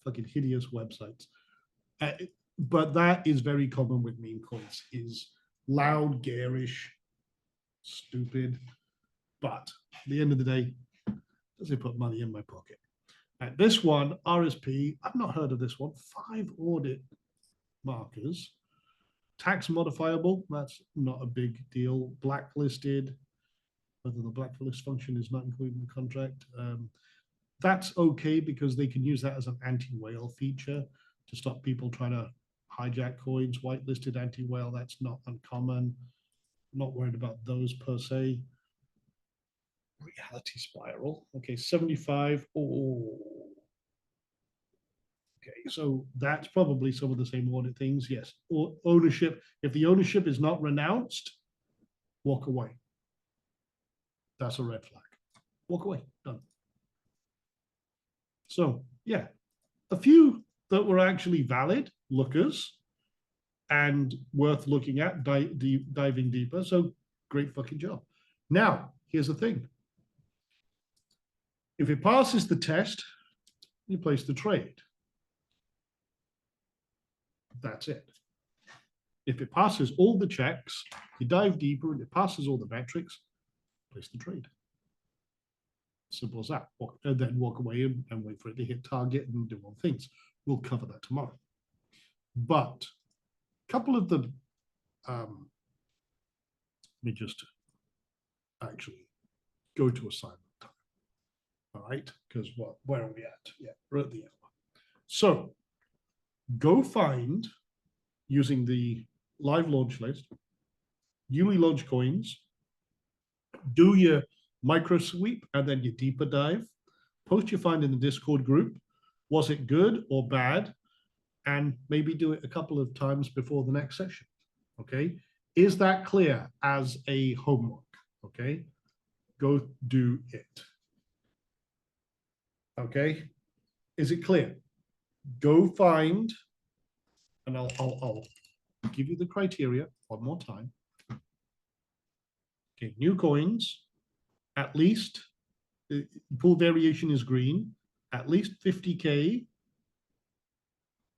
fucking hideous websites. But that is very common with meme coins, is loud, garish, stupid. But at the end of the day, does it put money in my pocket? And this one, RSP, I've not heard of this one. 5 audit markers. Tax modifiable, that's not a big deal. Blacklisted, whether the blacklist function is not included in the contract. That's okay because they can use that as an anti-whale feature to stop people trying to hijack coins. Whitelisted anti-whale, that's not uncommon. I'm not worried about those per se. Reality spiral. Okay, 75. Oh. Okay, so that's probably some of the same audit things. Yes. Or ownership. If the ownership is not renounced, walk away. That's a red flag. Walk away. Done. So, yeah, a few that were actually valid lookers and worth looking at, diving deeper. So, great fucking job. Now, here's the thing. If it passes the test, you place the trade. That's it. If it passes all the checks, you dive deeper and it passes all the metrics, place the trade. Simple as that. And then walk away and wait for it to hit target and do all things. We'll cover that tomorrow. But a couple of the, let me just actually go to assignment time. All right, because where are we at? Yeah, we're at the hour. So go find, using the live launch list, newly launched coins, do your micro sweep and then your deeper dive, post your find in the Discord group. Was it good or bad? And maybe do it a couple of times before the next session. Okay. Is that clear as a homework? Okay. Go do it. Okay. Is it clear? Go find, and I'll give you the criteria one more time. Okay. New coins, at least, pool variation is green, at least 50K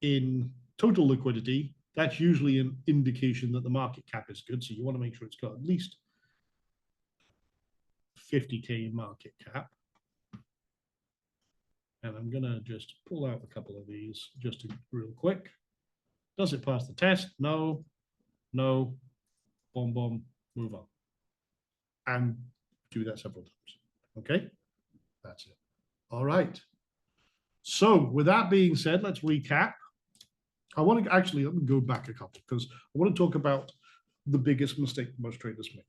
in total liquidity. That's usually an indication that the market cap is good. So you want to make sure it's got at least 50K in market cap. And I'm going to just pull out a couple of these just real quick. Does it pass the test? No, no, boom, boom, move on. And do that several times. Okay, that's it. All right. So with that being said, let's recap. I want to actually, let me go back a couple because I want to talk about the biggest mistake most traders make.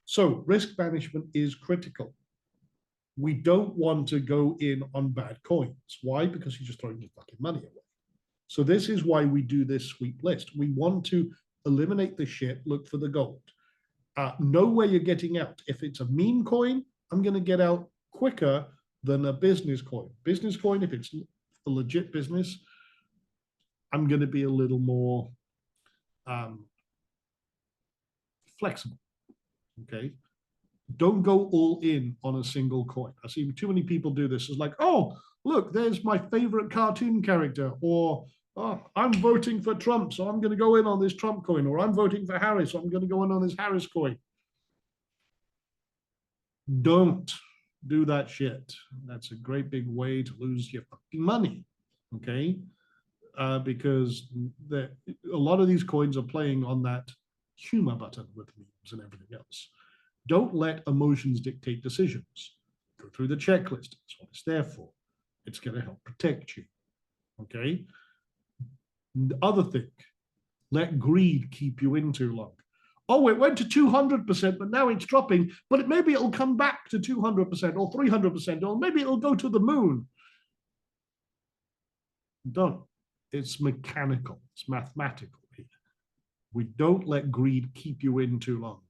So risk management is critical. We don't want to go in on bad coins. Why? Because you're just throwing your fucking money away. So this is why we do this sweep list. We want to eliminate the shit, look for the gold. Know where you're getting out. If it's a meme coin, I'm going to get out quicker than a business coin. Business coin, if it's a legit business, I'm going to be a little more flexible. Okay. Don't go all in on a single coin. I see too many people do this. It's like, oh, look, there's my favorite cartoon character, or oh, I'm voting for Trump, so I'm going to go in on this Trump coin, or I'm voting for Harris, so I'm going to go in on this Harris coin. Don't do that shit. That's a great big way to lose your fucking money. Okay. Because a lot of these coins are playing on that humor button with memes and everything else. Don't let emotions dictate decisions. Go through the checklist. That's what it's there for. It's going to help protect you. Okay. The other thing, let greed keep you in too long. Oh, it went to 200%, but now it's dropping, but maybe it'll come back to 200% or 300%, or maybe it'll go to the moon. Don't. It's mechanical. It's mathematical here. We don't let greed keep you in too long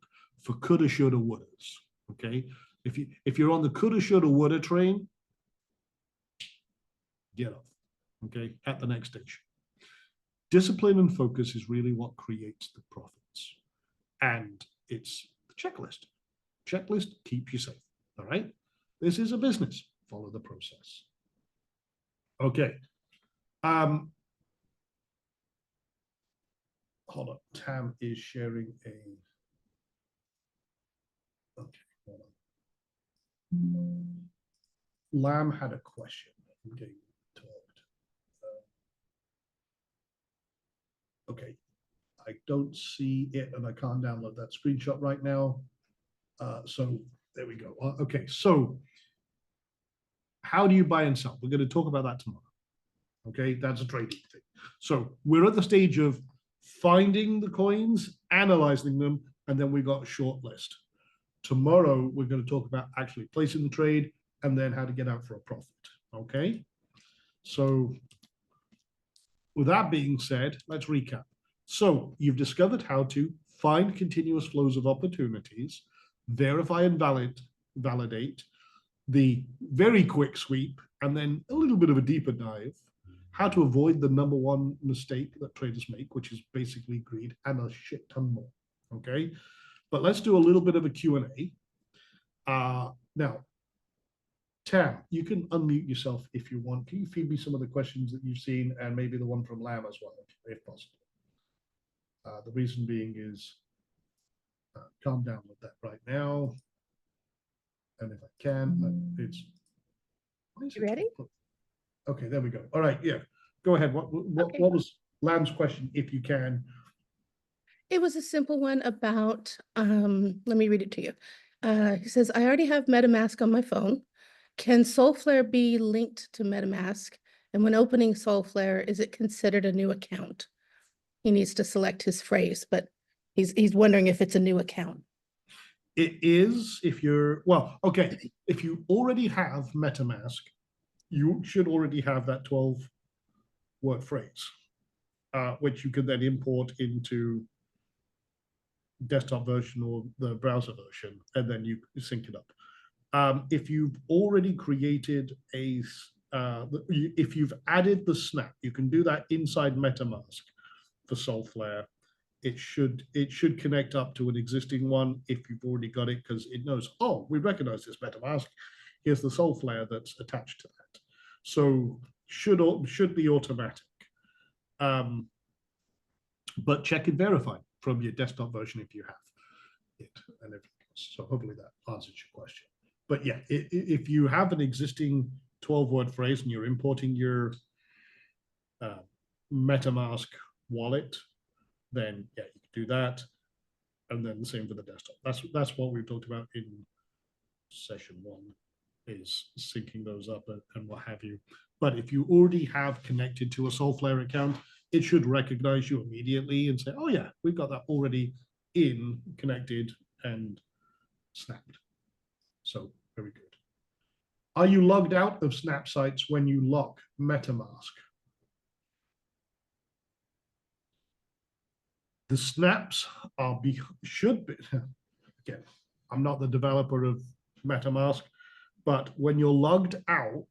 for coulda, shoulda, wouldas. Okay. If you're on the coulda, shoulda, woulda train, get off. Okay, at the next station. Discipline and focus is really what creates the profits, and it's the checklist. Checklist keeps you safe. All right. This is a business. Follow the process. Okay. Hold on. Tam is sharing a. Okay. Hold on. Lamb had a question. I'm getting talked. Okay. I don't see it, and I can't download that screenshot right now. So there we go. Okay. So how do you buy and sell? We're going to talk about that tomorrow. Okay. That's a trading thing. So we're at the stage of finding the coins, analyzing them, and then we got a short list. Tomorrow, we're going to talk about actually placing the trade and then how to get out for a profit. Okay. So with that being said, let's recap. So you've discovered how to find continuous flows of opportunities, verify and validate the very quick sweep, and then a little bit of a deeper dive, how to avoid the number one mistake that traders make, which is basically greed, and a shit ton more. Okay. But let's do a little bit of a Q&A. Now, Tam, you can unmute yourself if you want. Can you feed me some of the questions that you've seen, and maybe the one from Lam as well, if possible? The reason being is, calm down with that right now. And if I can, it's. You ready? Okay, there we go. All right, yeah. Go ahead. What was Lam's question, if you can? It was a simple one about, let me read it to you. He says, I already have MetaMask on my phone. Can Solflare be linked to MetaMask? And when opening Solflare, is it considered a new account? He needs to select his phrase, but he's wondering if it's a new account. It is if you're, well, okay, if you already have MetaMask, you should already have that 12-word phrase, which you can then import into desktop version or the browser version, and then you sync it up. If you've already created if you've added the snap, you can do that inside MetaMask for Solflare. It should connect up to an existing one if you've already got it, because it knows, oh, we recognize this MetaMask. Here's the Solflare that's attached to that. So should be automatic. But check and verify from your desktop version if you have it and everything else. So hopefully that answers your question. But yeah, if you have an existing 12-word phrase and you're importing your MetaMask wallet, then yeah, you can do that. And then the same for the desktop. That's what we've talked about in session 1, is syncing those up and what have you. But if you already have connected to a Solflare account, it should recognize you immediately and say, oh yeah, we've got that already connected and snapped. So very good. Are you logged out of Snap sites when you lock MetaMask? The snaps should be, again, I'm not the developer of MetaMask, but when you're logged out,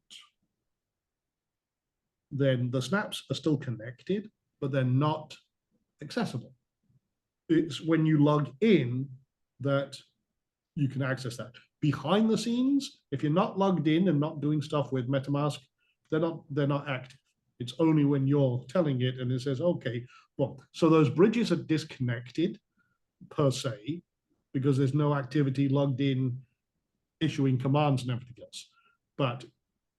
then the snaps are still connected, but they're not accessible. It's when you log in that you can access that. Behind the scenes, if you're not logged in and not doing stuff with MetaMask, they're not active. It's only when you're telling it and it says, okay, well, so those bridges are disconnected per se, because there's no activity logged in, issuing commands and everything else. But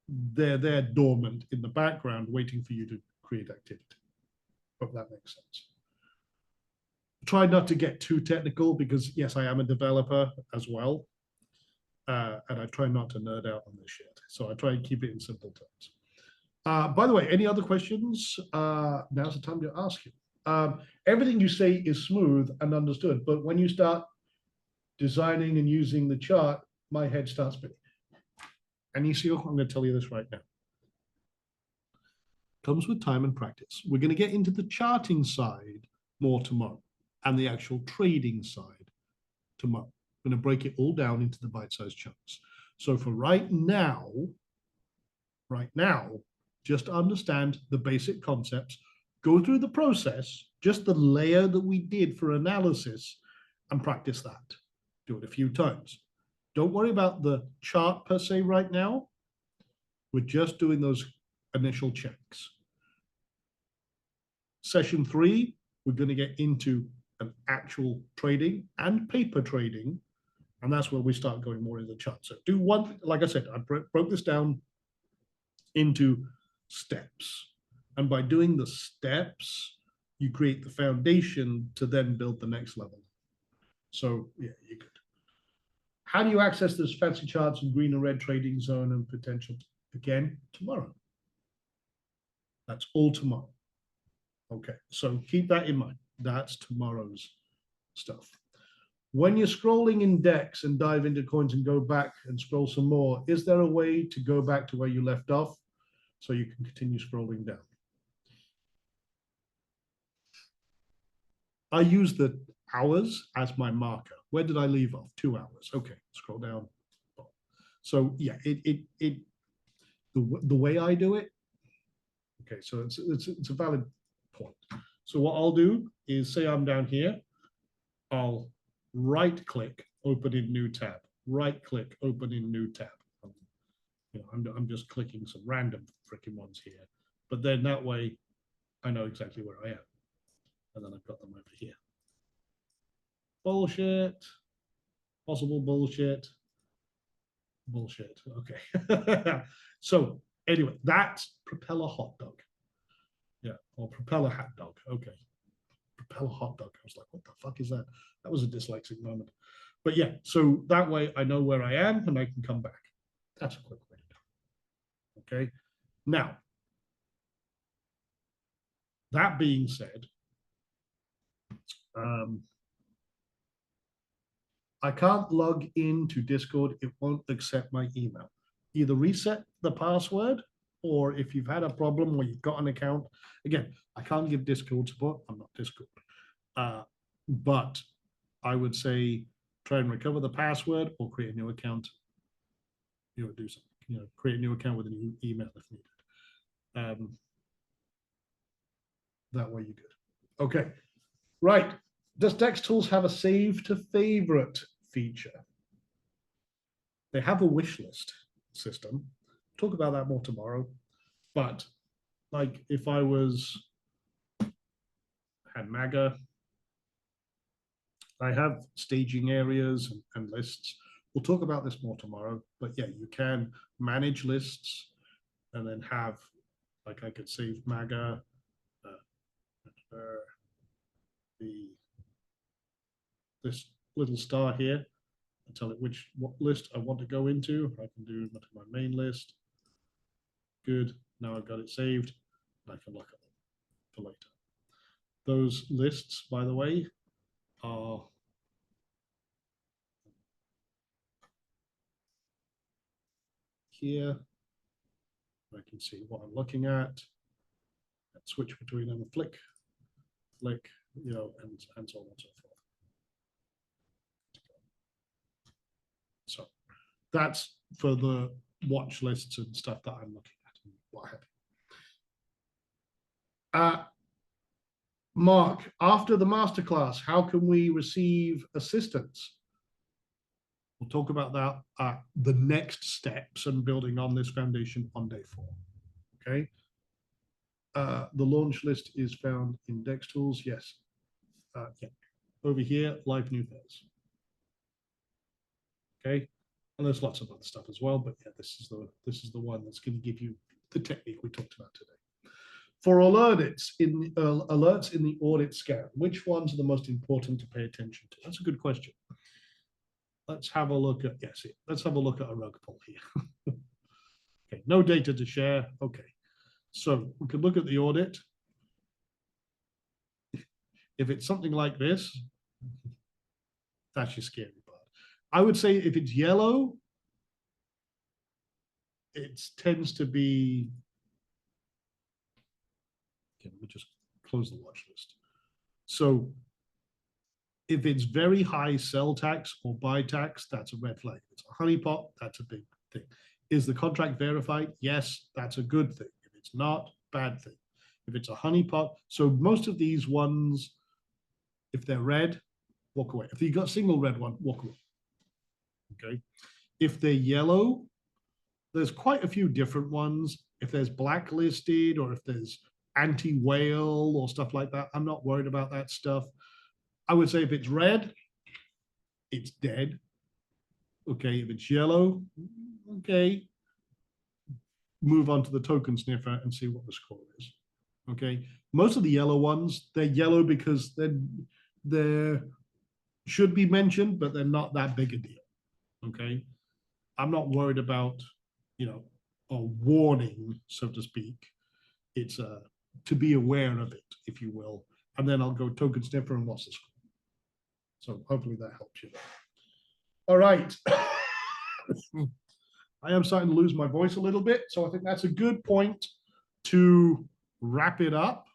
they're dormant in the background, waiting for you to create activity. Hope that makes sense. Try not to get too technical, because yes, I am a developer as well. And I try not to nerd out on this shit. So I try and keep it in simple terms. By the way, any other questions? Now's the time to ask you. Everything you say is smooth and understood, but when you start designing and using the chart, my head starts spinning. And you see, I'm going to tell you this right now. Comes with time and practice. We're going to get into the charting side more tomorrow and the actual trading side tomorrow. I'm going to break it all down into the bite-sized chunks. So for right now, just understand the basic concepts, go through the process, just the layer that we did for analysis, and practice that. Do it a few times. Don't worry about the chart per se right now. We're just doing those initial checks. Session 3, we're going to get into an actual trading and paper trading, and that's where we start going more into the chart. So do one, like I said, I broke this down into steps. And by doing the steps, you create the foundation to then build the next level. So yeah, you could. How do you access those fancy charts in green and red trading zone and potential? Again, tomorrow. That's all tomorrow. Okay, so keep that in mind. That's tomorrow's stuff. When you're scrolling in DEX and dive into coins and go back and scroll some more, is there a way to go back to where you left off so you can continue scrolling down? I use the hours as my marker. Where did I leave off? 2 hours. Okay, scroll down. So yeah, the way I do it. Okay, so it's a valid point. So what I'll do is say I'm down here. I'll right click, open in new tab. Right click, open in new tab. You know, I'm just clicking some random freaking ones here, but then that way I know exactly where I am. And then I've got them over here. Bullshit. Possible bullshit. Bullshit. Okay. So anyway, that's propeller hot dog. Yeah, or propeller hat dog. Okay. Propeller hot dog. I was like, what the fuck is that? That was a dyslexic moment. But yeah, so that way I know where I am and I can come back. That's a quick way to do it. Okay. Now, that being said, I can't log into Discord. It won't accept my email. Either reset the password, or if you've had a problem where you've got an account, again, I can't give Discord support. I'm not Discord. But I would say try and recover the password or create a new account. You know, do something. You know, create a new account with a new email if needed. That way you're good. Okay, right. Does DexTools have a save to favorite feature? They have a wish list system. Talk about that more tomorrow. But like if I had MAGA, I have staging areas and lists. We'll talk about this more tomorrow. But yeah, you can manage lists and then have, like I could save MAGA, this little star here and tell it what list I want to go into. I can do my main list. Good. Now I've got it saved. I can look at them for later. Those lists, by the way, are here. I can see what I'm looking at. And switch between them, flick, you know, and so on and so forth. So that's for the watch lists and stuff that I'm looking at and what have you. Mark, after the masterclass, how can we receive assistance? We'll talk about that, the next steps and building on this foundation on day 4. Okay. The launch list is found in DexTools. Yes. Yeah. Over here, live new pairs. Okay. And there's lots of other stuff as well, but yeah, this is the one that's going to give you the technique we talked about today. For alerts in the audit scan, which ones are the most important to pay attention to? That's a good question. Let's have a look at, yes, let's have a look at a rug pull here. Okay, no data to share. Okay, so we could look at the audit. If it's something like this, that's your scary part. I would say if it's yellow, it tends to be, okay, let me just close the watch list. So if it's very high sell tax or buy tax, that's a red flag. If it's a honeypot, that's a big thing. Is the contract verified? Yes, that's a good thing. If it's not, bad thing. If it's a honeypot, so most of these ones, if they're red, walk away. If you got a single red one, walk away. Okay. If they're yellow, there's quite a few different ones. If there's blacklisted or if there's anti-whale or stuff like that, I'm not worried about that stuff. I would say if it's red, it's dead. Okay, if it's yellow, okay, move on to the token sniffer and see what the score is. Okay, most of the yellow ones, they're yellow because they're should be mentioned, but they're not that big a deal. Okay, I'm not worried about, you know, a warning, so to speak. It's to be aware of it, if you will, and then I'll go token sniffer and what's the score. So hopefully that helps you. All right. I am starting to lose my voice a little bit, so I think that's a good point to wrap it up.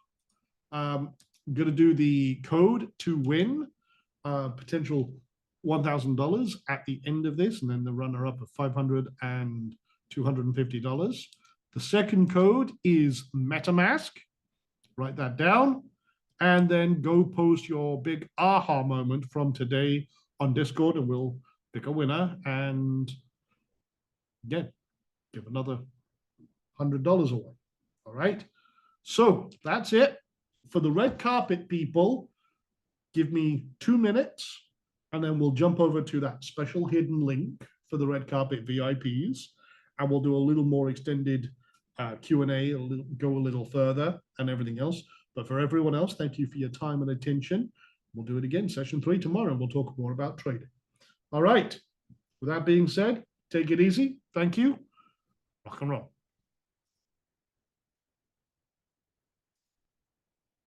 I'm going to do the code to win potential $1,000 at the end of this, and then the runner-up of $500 and $250. The second code is MetaMask. Write that down, and then go post your big aha moment from today on Discord, and we'll pick a winner and again give another $100 away. All right, so that's it for the red carpet people. Give me 2 minutes and then we'll jump over to that special hidden link for the red carpet VIPs, and we'll do a little more extended Q&A, go a little further and everything else. But for everyone else, thank you for your time and attention. We'll do it again, session 3 tomorrow, and we'll talk more about trading. All right, with that being said, take it easy. Thank you. Rock and roll.